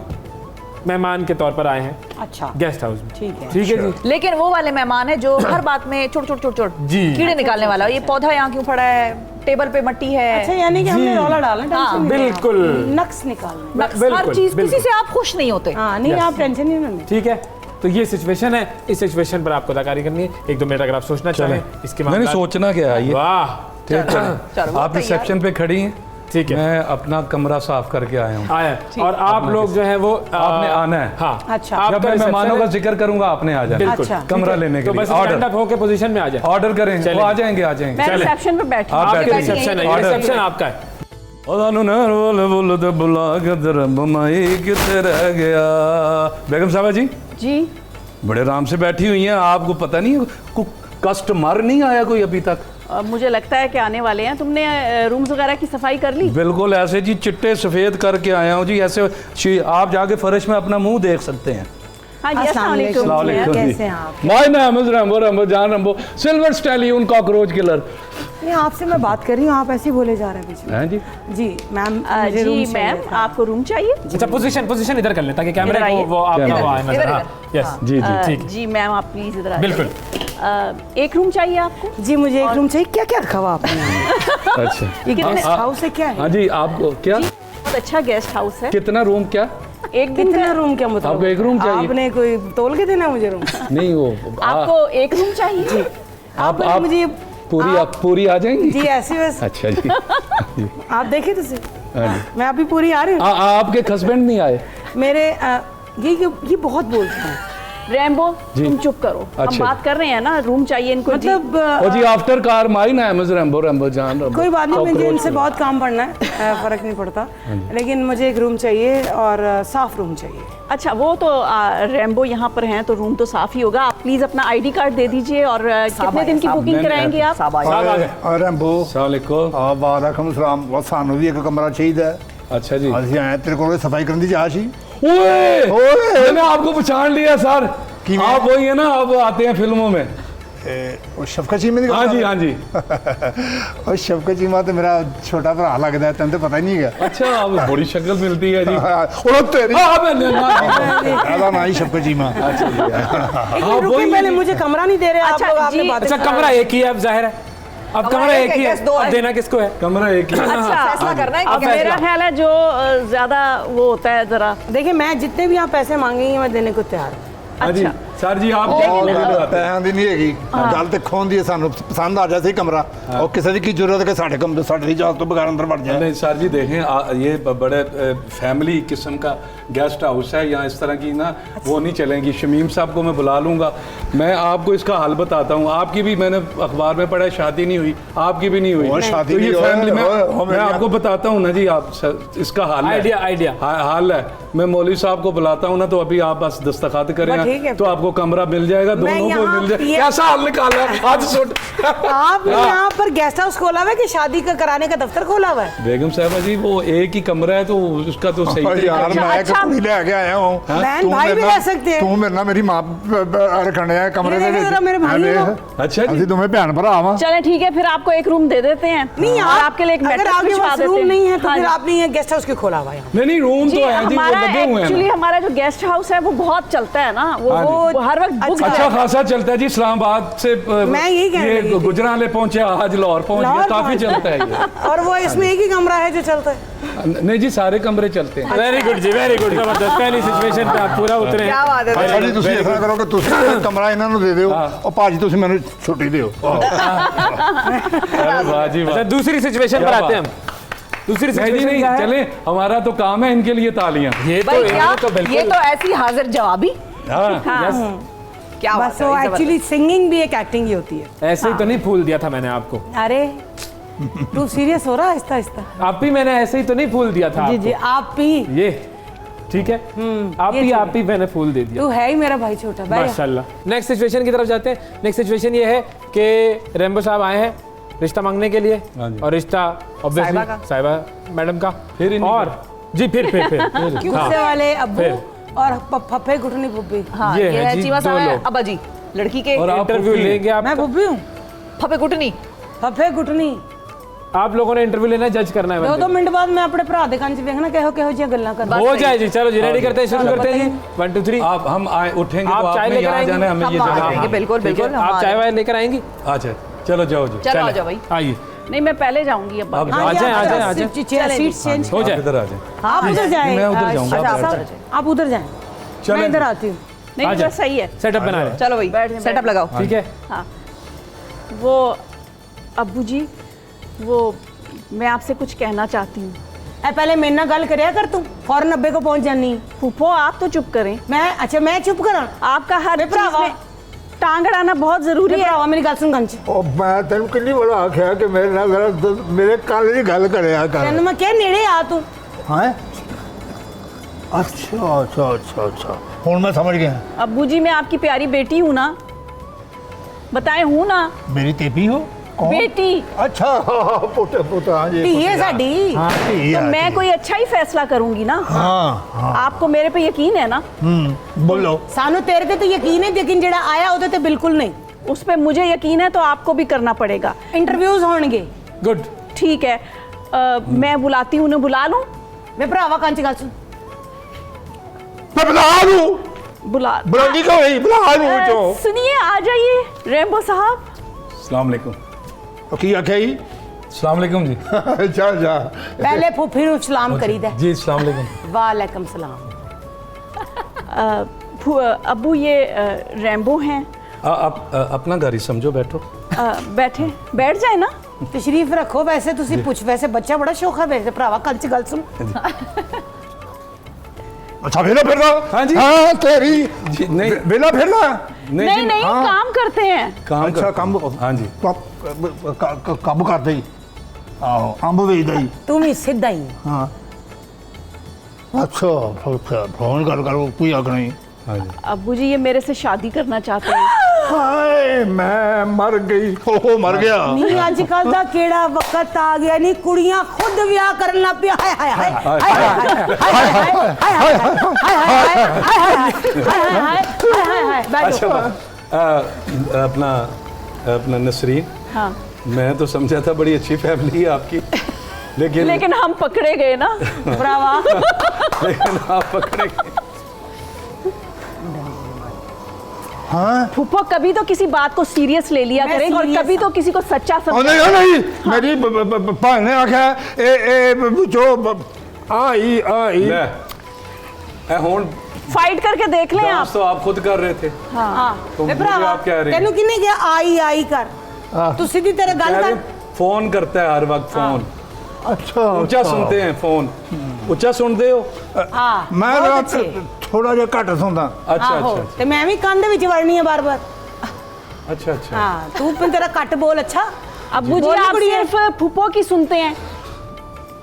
मेहमान के तौर पर आए हैं अच्छा गेस्ट हाउस में, ठीक है। ठीक है जी। लेकिन वो वाले मेहमान है जो हर बात में चुट चुट चुट चुट जी। कीड़े निकालने वाला। ये पौधा यहाँ क्यों पड़ा है, टेबल पे मट्टी है, अच्छा यानी कि हमने रौला डाला, टेंशन हाँ, नहीं लेना। बिल्कुल। नक्स निकालना। नक्स, बिल्कुल, हर चीज बिल्कुल। किसी से आप खुश नहीं होते। हाँ नहीं आप टेंशन नहीं लेना। ठीक है, तो ये सिचुएशन है, इस सिचुएशन पर आपको अदाकारी करनी है। 1-2 मिनट अगर आप सोचना चाहें इसके मैंने मामला। सोचना क्या है ये, वाह, ठीक चलो, है। वो आप तैयार। रिसेप्शन पे खड़ी हैं, ठीक है, मैं अपना कमरा साफ करके आया हूँ। आया। और आप लोग जो है वो आपने आना है। हाँ, अच्छा। आपका जब मैं रिसेप्शन मेहमानों है। का जिक्र करूंगा आपने आ जाना, बिल्कुल, अच्छा। कमरा ठीक है। लेने के तो लिए बस स्टैंड ऑर्डर अप होके पोजीशन में आ जाए। ऑर्डर करें, चलें। वो आ जाएंगे आ जाएंगे। मैं चले। रिसेप्शन पे बैठी आप हूँ। बैठिए। रिसेप्शन है, ये ऑर्डर। रिसेप्शन आपका है। बुला के रब माई कितने रह गया। बेगम साहबा जी जी बड़े आराम से बैठी हुई हैं, आपको पता नहीं है कस्टमर नहीं आया कोई अभी तक? मुझे लगता है कि आने वाले हैं। तुमने रूम्स वगैरह की सफाई कर ली? बिल्कुल ऐसे जी चिट्टे सफ़ेद करके आया हूँ जी, ऐसे आप जाके फर्श में अपना मुंह देख सकते हैं। हाँ जी, अस्सलाम वालेकुम। कैसे हैं आप? माय नेम इज रैम्बो जान Rambo silver stallion cockroach killer. नहीं, आपसे मैं बात कर रही हूँ, आप ऐसे ही बोले जा रहे हैं बीच में। हैं जी जी मैम, मुझे रूम जी चाहिए मैम, था। आपको रूम चाहिए? अच्छा पोजीशन इधर कर लें ताकि कैमरे इधर को आइए। वो आपका वो आए नजर। इधर, हाँ यस जी जी ठीक जी मैम, आप प्लीज इधर आइए। बिल्कुल। एक रूम चाहिए आपको? जी मुझे एक रूम चाहिए। क्या क्या रखा हुआ आपने यहाँ? अच्छा ये गेस्ट हाउस है क्या है? हाँ जी आपको क्या बहुत अच्छा गेस्ट हाउस है। कितना रूम क्या एक दिन कितना का रूम क्या मतलब? आपको एक रूम चाहिए? आपने कोई तोल के देना मुझे रूम? नहीं वो आपको एक रूम चाहिए? आप मुझे पूरी आ जाएंगी? जी ऐसे वैसे अच्छा जी आप देखे तो सही। हाँ जी। मैं अभी पूरी आ रही हूँ। आपके हस्बैंड नहीं आए? मेरे ये बहुत बोलते हैं। रैम्बो जी। तुम चुप करो। हम अच्छा। बात कर रहे हैं ना, रूम चाहिए इनको। मतलब ओ जी आफ्टर कार माई नाम इज रैम्बो जान रैम्बो। कोई बात नहीं, मुझे Cockroach इनसे killer। बहुत काम पड़ना है, फर्क नहीं पड़ता, लेकिन मुझे एक रूम चाहिए और साफ रूम चाहिए। अच्छा वो तो रैम्बो यहाँ पर हैं तो रूम तो साफ ही होगा। आप प्लीज अपना आईडी कार्ड दे दीजिए। और कितने दिन की बुकिंग कराएंगे आप? साहब आ गए। रैम्बो सलामकुम। वालेकुम सलाम। वो सानू भी एक कमरा चाहिए। अच्छा जी। ਅਸੀਂ ਆਏ ਤੇਰੇ ਕੋਲ सफाई करने ਦੀ चाह सी। ओए ओए। मैंने आपको पहचान लिया सर। कि मैं- आप वही है ना, आप आते हैं फिल्मों में। ਉਹ ਸ਼ਫਕਤ ਚੀਮੇ ਦੀ हाँ जी हाँ जी। ਉਹ ਸ਼ਫਕਤ ਚੀਮਾ ਤੇ ਮੇਰਾ ਛੋਟਾ ਭਰਾ ਲੱਗਦਾ ਤੈਨੂੰ ਤਾਂ ਪਤਾ ਹੀ ਨਹੀਂ ਹੈਗਾ। अच्छा अब बड़ी शक्ल मिलती है जी। ਉਹ ਤੇਰੀ हाँ, मैंने- ਇਹਦਾ ਨਾਂ ਹੀ शफकत चीमा। अच्छा जी। एक हाँ, रुकिए, वही- पहले मुझे कमरा नहीं दे रहे आप अच्छा, लोग, आपने जी। बातें अच्छा कर- कमरा एक ही है अब जाहिर है। अब कमरा एक ही है, guest दो अब है। देना किसको है? कमरा एक ही। अच्छा फैसला करना है कि अब क्या मेरा ख्याल है जो ज्यादा वो होता है जरा। देखिए मैं जितने भी आप पैसे मांगेंगे मैं देने को तैयार हूँ। हाँ जी सर जी आप ਪੈਸਿਆਂ ਦੀ ਨਹੀਂ ਹੈਗੀ ਗੱਲ ਤੇ ਖੋਣ ਦੀ ਹੈ, ਸਾਨੂੰ ਪਸੰਦ ਆ ਜਾ ਸਹੀ ਕਮਰਾ। ਉਹ ਕਿਸੇ ਦੀ ਕੀ ਜ਼ਰੂਰਤ ਹੈ ਕਿ ਸਾਡੇ ਕਮਰੇ ਸਾਡੇ ਦੀ ਇਜਾਜ਼ਤ ਤੋਂ ਬਗੈਰ ਅੰਦਰ ਵੜ ਜਾਏ। नहीं सर जी देखें ये बड़े फैमिली किस्म का गेस्ट हाउस है, यहाँ इस तरह की ना वो नहीं चलेंगी। शमीम साहब को मैं बुला लूँगा, मैं आपको इसका हाल बताता हूँ। आपकी भी मैंने अखबार में पढ़ा है शादी नहीं हुई, आपकी भी नहीं हुई। और शादी तो ये नहीं हुई, फैमिली में और मैं आपको बताता हूँ ना जी, आप इसका हाल है। आइडिया हाल है। मैं मौलवी साहब को बुलाता हूँ ना, तो अभी आप बस दस्तखत ठीक है। करें तो आपको कमरा मिल जाएगा, मैं दोनों को यहाँ मिल जाएगा। ये- कैसा हाल निकाला है आज सुट। आपने यहाँ पर गेस्ट हाउस खोला हुआ है कि शादी का कराने का दफ्तर खोला हुआ है? बेगम साहबा जी वो एक ही कमरा है तो उसका तो सही और यार तरीका- मैं एक कुड़ी ले के आया हूँ। बहन तू भाई भी मेरे रह नाल- सकते हैं। तू मेरे ਨਾਲ ਮੇਰੀ ਮਾਂ ਰਖਣੇ ਆ ਕਮਰੇ ये ਦੇ देखो जरा मेरे भाई ਵੇਖ। को। अच्छा जी। ਅਸੀਂ ਦੋਵੇਂ ਭੈਣ ਭਰਾ ਵਾਂ। चले ठीक है, फिर आपको एक रूम दे देते हैं। नहीं और आपके लिए एक अगर मैट्रेस आपके बिछवा पास देते रूम हैं। नहीं है तो हाँ फिर जी। आपने ये गेस्ट हाउस क्यों खोला हुआ है यहाँ? नहीं रूम जी तो है जी, वो हमारा लगे हुए एक्चुअली हैं। हमारा जो गेस्ट हाउस है वो बहुत चलता है ना, वो हाँ जी। वो हर वक्त बुक अच्छा खासा चलता है जी। इस्लामाबाद से मैं यही कहने लगी थी। गुजराले पहुंचे, आज लाहौर पहुंच गए, लाहौर काफी पहुंच चलता है ये। और वो इसमें एक ही कमरा है जो चलता है। नहीं जी सारे कमरे चलते हैं। वेरी गुड जी, वेरी गुड, जबरदस्त। पहली सिचुएशन पे आप पूरा उतरे। क्या बात है। ਅੱਛਾ ਜੀ ਤੁਸੀਂ ਇਸ ਤਰ੍ਹਾਂ ਕਰੋ ਕਿ ਤੁਸੀਂ ਇਹ ਕਮਰਾ ਇਹਨਾਂ ਨੂੰ ਦੇ ਦਿਓ ਉਹ ਭਾਜੀ ਤੁਸੀਂ ਮੈਨੂੰ ਛੁੱਟੀ ਦਿਓ। अरे वाह जी वाह। अच्छा दूसरी सिचुएशन पर क्या आते हैं हम। दूसरी नहीं जी सिचुएशन नहीं क्या है? चले, हमारा तो काम है, इनके लिए तालियां। ये तो भाई इन्होंने क्या तो बिल्कुल ये तो ऐसी हाजिर जवाबी। हाँ यस, क्या बात बस वो है, एक्चुअली सिंगिंग भी एक एक्टिंग ही होती है। ऐसे ही तो नहीं फूल दिया था मैंने आपको। अरे तू सीरियस हो रहा है आहिस्ता आहिस्ता? आप भी मैंने ऐसे ही तो नहीं फूल दिया था जी जी आपको। आप भी। ये ठीक है, आप ही मैंने फूल दे दिया। तू है ही मेरा भाई छोटा भाई। माशाल्लाह। नेक्स्ट सिचुएशन की तरफ जाते हैं। नेक्स्ट सिचुएशन ये है कि रैम्बो साहब आए हैं रिश्ता मांगने के लिए, हाँ जी। और रिश्ता ऑब्वियसली साहिबा का। साहिबा मैडम का। फिर इन्हीं और जी फिर गुस्से वाले अब्बू फिर। और फफे घुटनी पुप्पी। हाँ ये ये है है जी, चीमा दो साहब लोग। अब्बा जी लड़की के और आप इंटरव्यू पुप्पी हैं। लेंगे आप। मैं पुप्पी हूँ। फपे कुटनी फफे घुटनी। आप लोगों ने इंटरव्यू लेना, जज करना है दो बंदे दो को। मिनट बाद मैं अपने भरा दे कान च देखना कहो जिया गल्ला कर। हो जाए जी, चलो जी रेडी करते हैं, शुरू करते हैं जी। 1 2 3। आप हम आए उठेंगे आप तो चाय आपने लेकर यहाँ आएंगी? जाना है, हमें ये हम आ जगह। जाएंगे, बिल्कुल ठीक है, बिल्कुल हम आप आ चाय जाएंगे। वाय लेकर आएंगी? अच्छा चलो जाओ जी। चलो आ जाओ भाई। आइए, नहीं मैं पहले जाऊंगी अब। आप आ जाएं, आ जाएं, आ जाएं। Seat change. हो जाए। इधर आ जाए। आप उधर जाएं। मैं उधर जाऊंगा, अच्छा, आप आप उधर उधर आप उधर जाएं। चलें। मैं इधर आती हूँ। नहीं आ बस जाए। सही है। सेटअप बना रहे हैं। चलो भाई बैठ जाएं, सेटअप बैठ लगाओ। ठीक है। हाँ वो अब्बू जी वो मैं आपसे कुछ कहना चाहती हूँ। ए पहले मेरे ना गल करिया कर तू फौरन 90 को पहुंच जानी। फूफो आप तो चुप करें। मैं अच्छा मैं चुप करा आपका हर मेरे चीज भरावा में टांग अड़ाना बहुत जरूरी है। भरावा मेरी गल सुन कंच ਉਹ ਮੈਂ ਤੈਨੂੰ ਕਿੰਨੀ ਵਾਰ ਆਖਿਆ ਕਿ ਮੇਰੇ ਨਾਲ ਮੇਰੇ ਕੱਲ ਦੀ ਗੱਲ ਕਰਿਆ ਕਰ ਤੈਨੂੰ ਮੈਂ ਕਿਹਾ ਨੇੜੇ ਆ ਤੂੰ ਹਾਂ ਅੱਛਾ ਅੱਛਾ ਅੱਛਾ ਅੱਛਾ ਹੁਣ ਮੈਂ ਸਮਝ ਗਿਆ अब्बू जी मैं आपकी प्यारी बेटी हूँ ना, बताए हूँ ना, ਮੇਰੀ ਤੇਪੀ ਹੋ ਕੌਣ बेटी। अच्छा पुट पुट हाँ जी ਧੀ ਹੈ ਸਾਡੀ हाँ धी तो है, मैं धी। कोई अच्छा ही फैसला करूंगी ना। हाँ हाँ आपको मेरे पे यकीन है ना? बोलो ਸਾਨੂੰ ਤੇਰੇ ਤੇ ਤਾਂ ਯਕੀਨ ਹੈ ਲੇਕਿਨ ਜਿਹੜਾ ਆਇਆ ਉਹਦੇ ਤੇ ਬਿਲਕੁਲ ਨਹੀਂ। उस पे मुझे यकीन है तो आपको भी करना पड़ेगा। ਇੰਟਰਵਿਊਜ਼ ਹੋਣਗੇ। गुड। ठीक है, मैं बुलाती हूँ, उन्हें बुला लूँ? ਵੇ ਭਰਾਵਾ ਕੰਚ ਗੱਲ ਸੁਣ मैं बुला लूं बुला बुलानी क्यों नहीं बुला लूं जो सुनिए, आ जाइए रेम्बो साहब। अस्सलाम वालेकुम। की आखे ही अस्सलाम वालेकुम जी। जा जा ਪਹਿਲੇ ਫੁੱਫੀ ਨੂੰ ਸਲਾਮ ਕਰੀਦਾ जी अस्सलाम वालेकुम। ਵਾਲੇਕਮ ਸਲਾਮ। अब्बू ये रेम्बो हैं। आप अपना घर ही समझो, बैठो। बैठे, बैठ जाए ना। ਤਸ਼ਰੀਫ ਰੱਖੋ। ਵੈਸੇ ਤੁਸੀਂ ਪੁੱਛ, ਵੈਸੇ ਬੱਚਾ ਬੜਾ ਸ਼ੌਕ ਹੈ ਵੈਸੇ ਭਰਾਵਾ ਕੰਚ ਗੱਲ ਸੁਣ अच्छा वेला फिरना हाँ जी। हाँ तेरी जी नहीं वेला फिरना नहीं जी, नहीं, हाँ। काम करते हैं। काम अच्छा कर- काम हाँ जी। ਕੰਮ ਕਰਦੇ ਹੀ ਆਹੋ ਅੰਬ ਵੇਚਦਾ ਹੀ ਤੂੰ ਵੀ ਸਿੱਧਾ ਹੀ ਹਾਂ ਅੱਛਾ ਫੋਨ ਕਰ ਕੋਈ ਆਗ ਨਹੀਂ हाँ जी। अब्बू जी ये मेरे से शादी करना चाहते हैं। ਹਾਏ ਮੈਂ ਮਰ ਗਈ ਹੋ ਮਰ ਗਿਆ ਨਹੀਂ ਅੱਜ ਕੱਲ ਦਾ ਕਿਹੜਾ ਵਕਤ ਆ ਗਿਆ ਨਹੀਂ ਕੁੜੀਆਂ ਖੁਦ ਵਿਆਹ ਕਰਨ ਲੱਗ ਪਿਆ ਹਾਏ ਹਾਏ ਹਾਏ ਹਾਏ ਹਾਏ ਹਾਏ ਹਾਏ ਹਾਏ अच्छा अपना अपना नसरीन, हाँ, मैं तो समझा था बड़ी अच्छी फैमिली है आपकी, लेकिन लेकिन हम पकड़े गए ना। ਭਰਾਵਾ लेकिन आप पकड़े गए। ਹਾਂ फूफो कभी तो किसी बात को सीरियस ले लिया मैं करें और serious कभी तो किसी को सच्चा ਉਹ समझ। ਨਹੀਂ ਨਹੀਂ ਮੇਰੀ ਭਾਣ ਨੇ ਆਖਿਆ ਇਹ ਜੋ ਆਈ ले ए हुन फाइट करके देख लें डांस आप। तो आप खुद कर रहे थे, ਹਾਂ तो ਵੇ मुझे ਭਰਾਵਾ आप कह रहे ਤੈਨੂੰ हैं। ਕਿੰਨੇ ਕਿਹਾ ਆਈ ਆਈ ਕਰ ਤੂੰ ਸਿੱਧੀ ਤਰ੍ਹਾਂ कह ਗੱਲ रहे ਕਰ फोन करता है हर वक्त, फोन ਅੱਛਾ ऊंचा सुनते हैं, फोन ऊंचा सुनते हो। ਹਾਂ ਮੈਂ ਬਹੁਤ ਰਾਤ ਅੱਛੇ। ਥੋੜਾ ਜਿਹਾ ਘੱਟ ਸੌਂਦਾ अच्छा ਆਹੋ अच्छा ਤੇ ਮੈਂ ਵੀ ਕੰਨ ਦੇ ਵਿੱਚ ਵੜਨੀ ਆ ਬਾਰ-ਬਾਰ अच्छा अच्छा। हाँ तू पण तेरा कट बोल अच्छा अब्बू जी बोल आप कुड़िए। सिर्फ फूफो की सुनते हैं,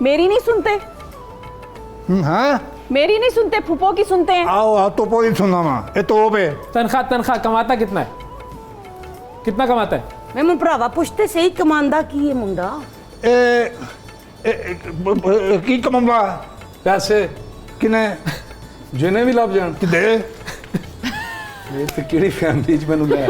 मेरी नहीं सुनते। ਹਾਂ मेरी नहीं सुनते, फूफो की सुनते हैं। ਆਓ ਆ ਤੋਪੋ ਦੀ ਸੁਣਨਾ ਵਾ ਇਹ ਤੋਪ ਹੈ तनख्वाह कमाता कितना है? कितना कमाता है? मैं मुझे भरावा पूछते सही कमांदा की है मुंडा ਇਹ ਕੀ ਕਮਾਉਂਦਾ पैसे ਕਿਨੇ जिन्हें भी लभ जान ਕਿਦੇ ये तो किहड़ी फैमिली च मैनूं लै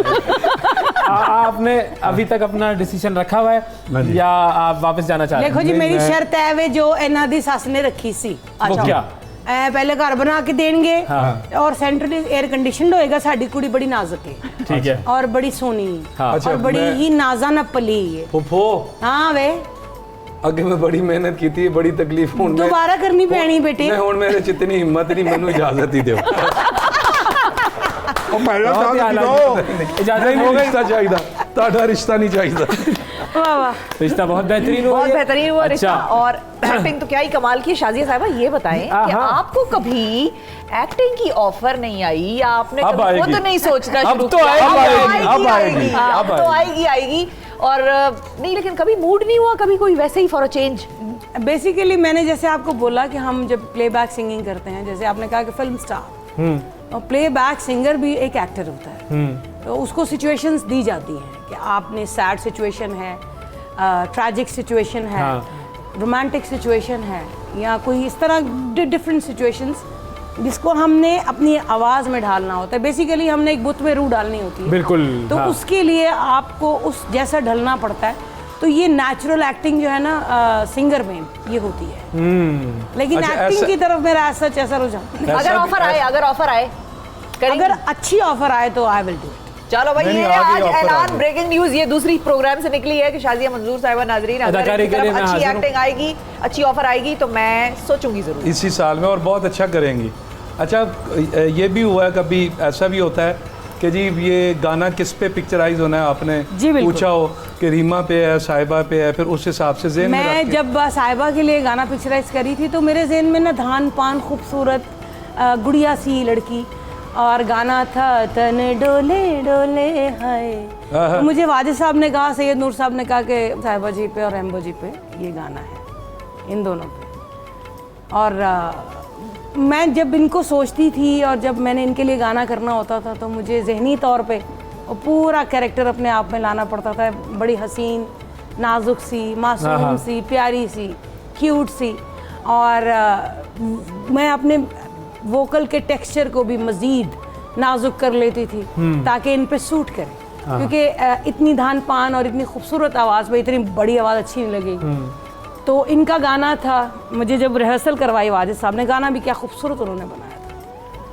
आपने अभी तक अपना डिसीजन रखा हुआ हाँ है जी। या आप वापस जाना चाहते देखो हैं? जी मेरी मैं- शर्त है वे जो इन्हां दी सस ने रखी सी वो क्या? पहले घर बना के देंगे हाँ। और सेंट्रल एयर कंडीशन होएगा साडी कुड़ी बड़ी नाजुक है ठीक है। और बड़ी सोनी हाँ। और अच्छा, बड़ी मैं- ही नाजा नपली है फुफो हाँ वे अगे मैं बड़ी मेहनत की थी, बड़ी तकलीफ हुण मैं दोबारा करनी पैनी बेटे मैं हुण मेरे च इतनी हिम्मत नहीं, मैनूं इजाजत ही दिओ। ਉਹ ਪਹਿਲਾਂ बहुत ही ਤਾਂ आला- ਦਿਓ इजाजत नहीं हो नहीं गई। रिश्ता चाहिए, ताड़ा रिश्ता नहीं चाहिए। वाह वाह रिश्ता बहुत बेहतरीन हुआ बहुत ये। बेहतरीन हुआ रिश्ता। अच्छा। और एक्टिंग तो क्या ही कमाल की है। शाजिया साहिबा ये बताएं कि हाँ। आपको कभी एक्टिंग की ऑफर नहीं आई या आपने अब कभी खुद आएगी। नहीं सोचना अब शुरू तो किया? आएगी, अब आएगी, हाँ, अब अब तो आएगी आएगी। और नहीं, लेकिन कभी मूड नहीं हुआ कभी कोई वैसे ही फॉर अ चेंज? बेसिकली मैंने जैसे आपको बोला कि हम जब प्लेबैक सिंगिंग करते हैं, जैसे आपने कहा कि फिल्म स्टार और प्लेबैक सिंगर भी एक एक्टर होता है, तो उसको सिचुएशंस दी जाती हैं कि आपने सैड सिचुएशन है, ट्रैजिक सिचुएशन है, रोमांटिक सिचुएशन है, या कोई इस तरह डिफरेंट सिचुएशंस जिसको हमने अपनी आवाज़ में ढालना होता है। बेसिकली हमने एक बुत में रूह डालनी होती है, बिल्कुल, तो हाँ। उसके लिए आपको उस जैसा ढलना पड़ता है। तो ये नेचुरल एक्टिंग जो है ना सिंगर में ये होती है, लेकिन अच्छा, एक्टिंग ऐसा- की तरफ मेरा ऐसा रुझान। अगर ऑफर आए, अगर ऑफर आए करेंगे? अगर अच्छी ऑफर आए तो आई विल डू इट। चलो भाई, नहीं, ये नहीं, आगे आज ऑफर आ ऐलान गया। ब्रेकिंग न्यूज ये दूसरी प्रोग्राम से निकली है कि शाजिया मंजूर साहिबा नाजरीन अगर अदाकारी इनकी के लिए तरफ मैं अच्छी हाजिर हूँ। एक्टिंग आएगी, अच्छी ऑफर आएगी तो मैं सोचूंगी जरूर। इसी साल में, और बहुत अच्छा करेंगी। अच्छा ये भी हुआ है कभी, ऐसा भी होता है कि जी ये गाना किस पे पिक्चराइज होना है, आपने जी, बिल्कुल। पूछा हो कि रीमा पे है, साहिबा पे है, फिर उस हिसाब से ज़हन में मैं रख के- जब साहिबा के लिए गाना पिक्चराइज करी थी तो मेरे जहन में ना धान पान खूबसूरत गुड़िया सी लड़की और गाना था तन डोले डोले हाय। तो मुझे वाजिद साहब ने कहा, सैयद नूर साहब ने कहा कि साहिबा जी पे और रैम्बो जी पे ये गाना है, इन दोनों पे। और मैं जब इनको सोचती थी और जब मैंने इनके लिए गाना करना होता था तो मुझे ज़हनी तौर पे वो पूरा कैरेक्टर अपने आप में लाना पड़ता था। बड़ी हसीन, नाजुक सी, मासूम सी, प्यारी सी, क्यूट सी, और मैं अपने वोकल के टेक्सचर को भी मज़ीद नाजुक कर लेती थी ताकि इन पे सूट करे, क्योंकि इतनी धान पान और इतनी खूबसूरत आवाज़ में इतनी बड़ी आवाज़ अच्छी नहीं लगेगी। तो इनका गाना था, मुझे जब रिहर्सल करवाई वाजिद साहब ने, गाना भी क्या खूबसूरत उन्होंने बनाया था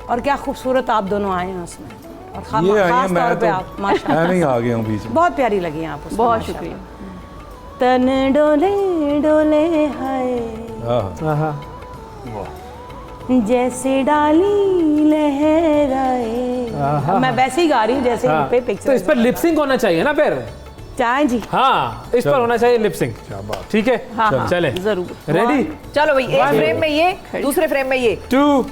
और क्या खूबसूरत आप दोनों आए हैं उसमें, और खास तौर पे आप माशाल्लाह मैं नहीं आ गया हूँ बीच में। बहुत प्यारी लगी आप उसमें, बहुत माशाल्लाह। शुक्रिया। तन डोले डोले हाय, जैसे डाली लहराए। मैं वैसे ही गा रही हूँ जैसे इन पे पिक्चर। तो इस पर लिपसिंग होना चाहिए ना फिर? चाहे जी, हाँ, इस पर होना चाहिए लिपसिंग। ठीक है, हाँ, चले जरूर। रेडी। चलो भाई, एक फ्रेम में ये, दूसरे फ्रेम में ये। 2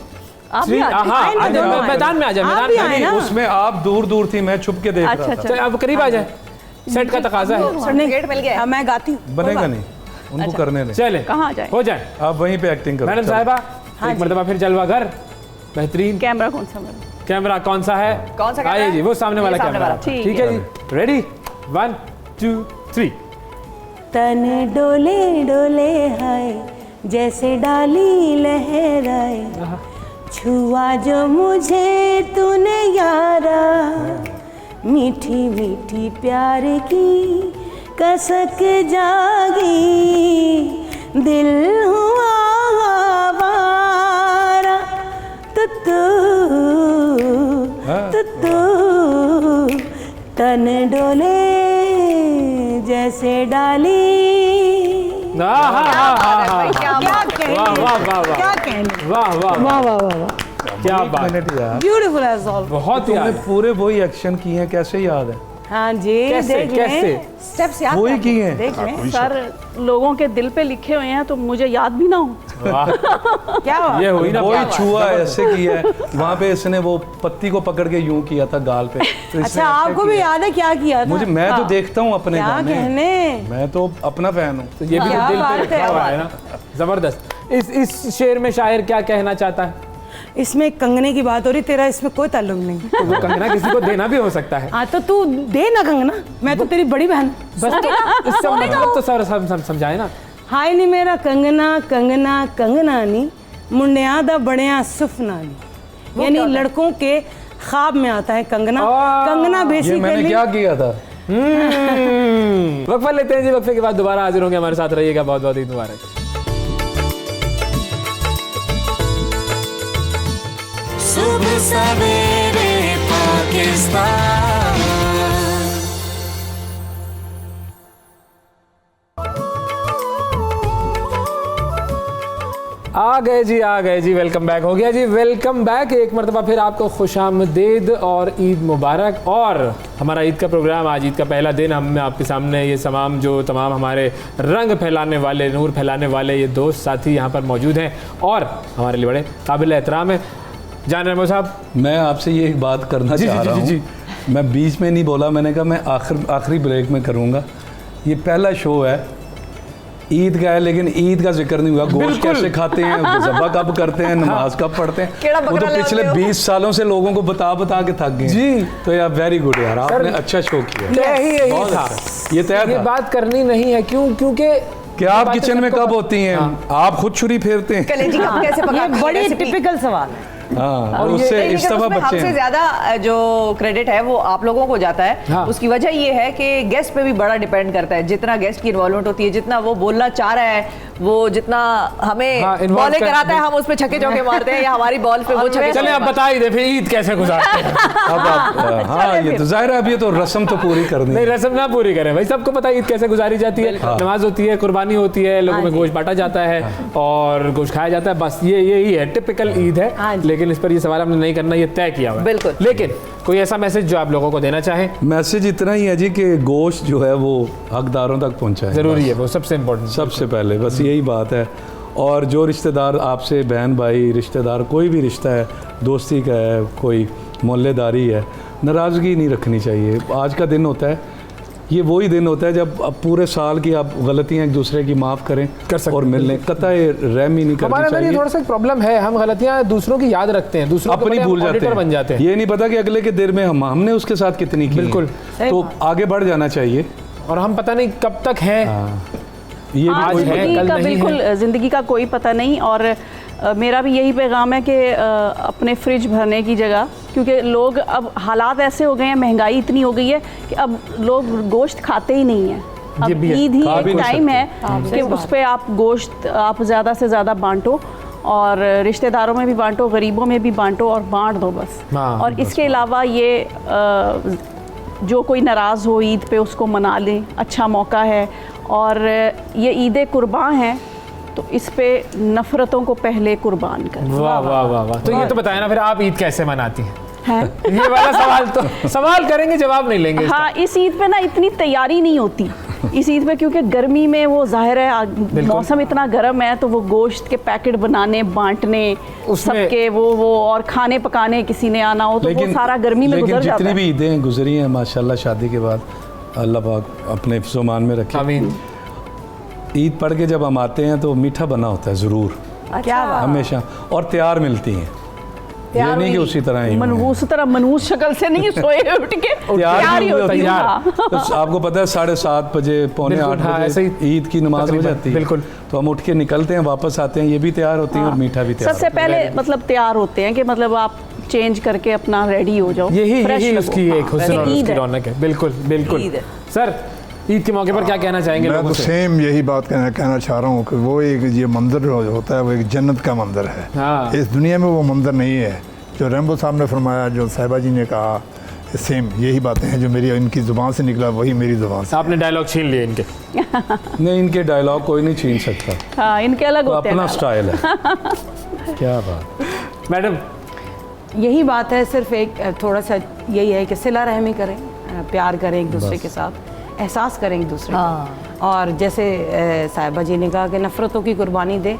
आप 3 भी आ जाइए। हाँ, आए ना, दोनों आए। मैदान में आ जाए, आप मैदान भी में। आए नहीं, ना। उसमें आप दूर दूर थी, मैं छुप के देख अच्छा, रहा था। चल, अब करीब आ जाए, सेट का तकाजा है। सर्टिफिकेट मिल गया है। मैं गाती हूँ। बनेगा नहीं, उनको करने दें। चले, कहाँ जाए? हो जाए। आप वहीं पे एक्टिंग करो। मैडम चलो। साहिबा, एक मर्तबा फिर जलवा घर, बेहतरीन। कैमरा कौन सा मेरा? कैमरा कौन सा है? कौन सा कैमरा आइए है? जी, वो सामने वाला ये सामने कैमरा। वाला। ठीक है जी, रेडी, 1 2 3। तन डोले डोले हाय, जैसे डाली लहराए, छुआ जो मुझे तूने यारा, मीठी मीठी प्यार की कसक जागी, दिल हुआ आवारा, तू तन डोले जैसे डाली। क्या कहने, वाह वाह वाह वाह, क्या कहने, वाह वाह वाह वाह वाह, क्या बात, मिनट यार, ब्यूटीफुल एज ऑल। बहुत तुमने याद। पूरे वही एक्शन किए हैं, कैसे याद है? हाँ जी, कैसे, देख कैसे? लें, स्टेप्स याद वही कर किए हैं। देख लें। सर, लोगों के दिल पे लिखे हुए हैं तो मुझे याद भी ना हो। वाह, क्या हुआ? ये हुई ना वही बात। छुआ है, ऐसे किया है। वहाँ पे इसने वो पत्ती को पकड़ के यूं किया था गाल पे। तो इसने अच्छा, ऐसे आपको भी किया। याद है क्या किया था? मुझे, मैं तो देखता हूँ अपने क्या गाने, कहने, मैं तो अपना फैन हूँ। तो ये भी क्या तो दिल बात पे है, रखा हुआ है ना, जबरदस्त। इस शेर में शायर क्या कहना चाहता है? इसमें कंगने की बात हो रही, तेरा इसमें कोई ताल्लुक नहीं। तो वो कंगना किसी को देना भी हो सकता है। हाँ तो तू दे ना कंगना, मैं तो तेरी बड़ी बहन। बस तो इसका मतलब तो सर समझाए ना। हाय नी मेरा कंगना कंगना कंगना नी, मुंडिया दा बड़िया सुफना नी। यानी लड़कों के ख्वाब में आता है कंगना। कंगना ये मैंने बेसिकली क्या किया था? वक्फा लेते हैं जी, वक्फे के बाद दोबारा हाजिर होंगे, हमारे साथ रहिएगा। बहुत बहुत ईद मुबारक। सुबह सवेरे पाकिस्तान। आ गए जी, वेलकम बैक हो गया जी, वेलकम बैक। एक मरतबा फिर आपको खुशामदीद और ईद मुबारक। और हमारा ईद का प्रोग्राम, आज ईद का पहला दिन, हम आपके सामने ये तमाम हमारे रंग फैलाने वाले, नूर फैलाने वाले ये दोस्त साथी यहाँ पर मौजूद हैं और हमारे लिए बड़े काबिल एहतराम है। जान रहे साहब, मैं आपसे ये एक बात करना चाह रहा हूँ। मैं बीच में नहीं बोला, मैंने कहा मैं आखिरी ब्रेक में करूँगा। ये पहला शो है, ईद का है, लेकिन ईद का जिक्र नहीं हुआ। गोश्त कैसे खाते हैं, ज़बा कब करते हैं, नमाज कब पढ़ते हैं, वो तो पिछले 20 सालों से लोगों को बता के थक गए जी। तो यार वेरी गुड यार, आपने अच्छा शो किया। यही बहुत था, अच्छा। ये तय ये था बात करनी नहीं है। क्योंकि क्या आप किचन में कब होती हैं? आप खुद छुरी फेरते हैं? कलेजी कब कैसे पका? ये बड़ी टिपिकल सवाल है। हाँ, और उससे लेकिन इस दफा उसमें बच्चे हमसे हैं। ज्यादा जो क्रेडिट है वो आप लोगों को जाता है। हाँ। उसकी वजह ये है कि गेस्ट पे भी बड़ा डिपेंड करता है। जितना गेस्ट की इन्वॉल्वमेंट होती है, जितना वो बोलना चाह रहा है, वो जितना हमें हाँ, involve बॉलिंग कर- कराता है, हम उस पे छक्के चौके मारते हैं, या हमारी बॉल पे वो छक्के चले आप बता ही दे फिर ईद कैसे गुजारते हैं। अब आप हाँ, ये तो जाहिर है, अब ये तो रस्म तो पूरी करनी नहीं, है। रस्म ना पूरी करें भाई, सबको पता है ईद कैसे गुजारी जाती है। नमाज होती है, कुर्बानी होती है, लोगों में गोश्त बांटा जाता है और गोश्त खाया जाता है, बस यही है, टिपिकल ईद है। लेकिन इस पर ये सवाल हमने नहीं करना, ये तय किया हुआ है। बिल्कुल। लेकिन कोई ऐसा मैसेज जो आप लोगों को देना चाहें? मैसेज इतना ही है जी कि गोश्त जो है वो हकदारों तक पहुंचा है, जरूरी है, वो सबसे इम्पोर्टेंट। सबसे पहले बस यही बात है। और जो रिश्तेदार आपसे, बहन भाई रिश्तेदार, कोई भी रिश्ता है, दोस्ती का है, कोई मोहल्लेदारी है, नाराज़गी नहीं रखनी चाहिए। आज का दिन होता है, ये वही दिन होता है जब अब पूरे साल की आप गलतियां एक दूसरे की माफ़ करें और मिल लें। कतई रहमी नहीं करनी हमारे चाहिए। अंदर ये थोड़ा सा प्रॉब्लम है, हम गलतियां दूसरों की याद रखते हैं, दूसरों अपनी भूल जाते हैं, बन जाते हैं। ये नहीं पता कि अगले के देर में हमने उसके साथ कितनी की। बिल्कुल। तो आगे बढ़ जाना चाहिए। और हम पता नहीं कब तक हैं। ये भी हाँ, कोई है, ज़िंदगी कल का नहीं बिल्कुल ज़िंदगी का कोई पता नहीं। और मेरा भी यही पैगाम है कि अपने फ्रिज भरने की जगह, क्योंकि लोग अब हालात ऐसे हो गए हैं, महंगाई इतनी हो गई है कि अब लोग गोश्त खाते ही नहीं हैं। ये अब भी है। ईद ही खा भी एक नहीं टाइम है सकते। कि उस पर आप गोश्त आप ज़्यादा से ज़्यादा बांटो, और रिश्तेदारों में भी बांटो, गरीबों में भी बांटो, और बांट दो बस। हाँ, और इसके अलावा ये जो कोई नाराज़ हो ईद पे उसको मना लें, अच्छा मौका है। और ये ईद कुर्बान है, तो इस पे नफ़रतों को पहले कुर्बान कर। वाह वाह वाह वाह। तो ये तो बताया ना, फिर आप ईद कैसे मनाती हैं? है ये वाला सवाल तो सवाल करेंगे, जवाब नहीं लेंगे इसका। हाँ, इस ईद पे ना इतनी तैयारी नहीं होती इस ईद पे, क्योंकि गर्मी में वो जाहिर है मौसम इतना गर्म है, तो वो गोश्त के पैकेट बनाने, बांटने, उसमें- सबके वो और खाने पकाने, किसी ने आना हो तो वो सारा गर्मी में गुजर जाता जितनी है। भी ईदें गुजरी हैं माशाल्लाह, शादी के बाद अल्लाह पाक अपने हिफ्ज़-ओ-मान में रखे। आमीन। ईद पढ़ के जब हम आते हैं तो मीठा बना होता है ज़रूर, क्या बात। हमेशा, और तैयार मिलती हैं। ये नहीं कि उसी तरह ही मनहूस तरह मनहूस शक्ल से नहीं सोए उठ के तैयार तैयार भी ही हुए होती तैयार। हूँ। हाँ। तो आपको पता है 7:30 बजे, पौने बिल्कुल, 8 हाँ, ऐसे बजे ही ईद की नमाज हो तकरीबन, जाती है। बिल्कुल। तो हम उठ के निकलते हैं, वापस आते हैं, ये भी तैयार होती हैं और मीठा भी तैयार सबसे होता पहले मतलब तैयार होते हैं कि मतलब आप चेंज करके अपना रेडी हो जाओ, यही fresh यही लगो। उसकी एक हाँ, हुस्न और ईद उसकी है। रौनक है। बिल्कुल बिल्कुल। ईद है। सर, ईद के मौके पर क्या कहना चाहेंगे मैं लोगों तो से? सेम यही बात कहना चाह रहा हूँ कि वो एक ये मंजर जो होता है वो एक जन्नत का मंजर है। हाँ। इस दुनिया में वो मंजर नहीं है जो रैम्बो साहब ने फरमाया, जो साहिबा जी ने कहा, सेम यही बातें हैं जो मेरी इनकी ज़ुबान से निकला, वही मेरी ज़ुबान से। आपने डायलॉग छीन लिए इनके। नहीं, इनके डायलॉग कोई नहीं छीन सकता, हाँ, इनके अलग तो होते हैं अपना dialogue। स्टाइल है। क्या बात। मैडम, यही बात है, सिर्फ एक थोड़ा सा यही है कि सिला रहमी करें, प्यार करें एक दूसरे के साथ, एहसास करें एक दूसरे का। और जैसे साहिबा जी ने कहा कि नफ़रतों की कुर्बानी दें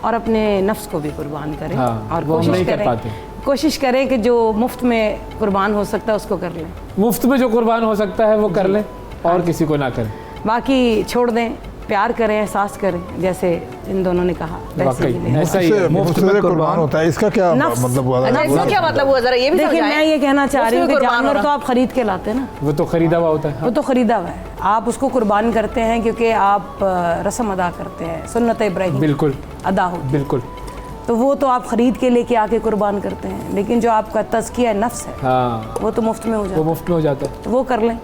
और अपने नफ्स को भी कुर्बान करें। हाँ, और वो हम नहीं कर पाते। कोशिश करें कि जो मुफ्त में कुर्बान हो सकता है उसको कर लें, मुफ्त में जो कुर्बान हो सकता है वो कर लें और किसी को ना करें। बाकी छोड़ दें, प्यार करें, एहसास करें, जैसे इन दोनों ने कहा वैसे वाकई ही लें। ऐसा ही है। मुफ्त में कुर्बान होता है, इसका क्या नफ्स। मतलब हुआ? अच्छा, इसका क्या मतलब हुआ, जरा ये भी देखिए, समझाएं। मैं ये कहना चाह रही हूँ उसमें कि कुर्बान जानवर होना। तो आप खरीद के लाते हैं ना, वो तो खरीदा हुआ होता है। वो तो खरीदा हुआ है, आप उसको कुर्बान करते हैं क्योंकि आप रस्म अदा करते हैं, सुन्नत इब्राहीम बिल्कुल अदा हो, बिल्कुल। तो वो तो आप खरीद के लेके आके कुर्बान करते हैं। लेकिन जो आपका तज़किया नफ्स है हाँ, वो तो मुफ्त में हो वो जाता है, मुफ्त में हो जाता है। तो वो कर लें,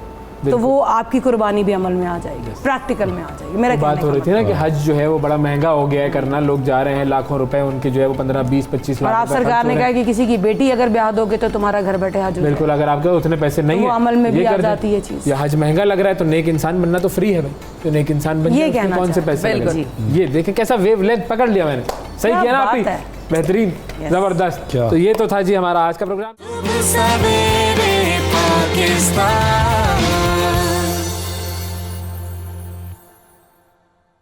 तो वो आपकी कुर्बानी भी अमल में आ जाएगी, प्रैक्टिकल में आ जाएगी। मेरा बात कहने हो का रही थी ना कि हज जो है वो बड़ा महंगा हो गया है करना, लोग जा रहे हैं, लाखों रुपए उनके जो है वो 15, 20, 25 और लाख आप रुपए सरकार खर्च ने हो कहा रहे हैं। कि किसी की बेटी अगर ब्याह दोगे तो तुम्हारा घर बैठे हज हो जाएगा। बिल्कुल, अगर आपके उतने पैसे नहीं वो है, अमल में ये भी आ कर दें। जाती है चीज़। या हज महंगा लग रहा है तो नेक इंसान बनना तो फ्री है भाई, तो नेक इंसान बन ये जाए, उसमें कहना कौन से चाहते हैं। पैसे बिल्कुल। लगे। ये देखें कैसा वेव लेंथ पकड़ लिया मैंने, सही क्या किया ना बात आपने, है। बेहतरीन, जबरदस्त। क्या? तो ये तो था जी हमारा आज का प्रोग्राम। सवेरे पाकिस्तान।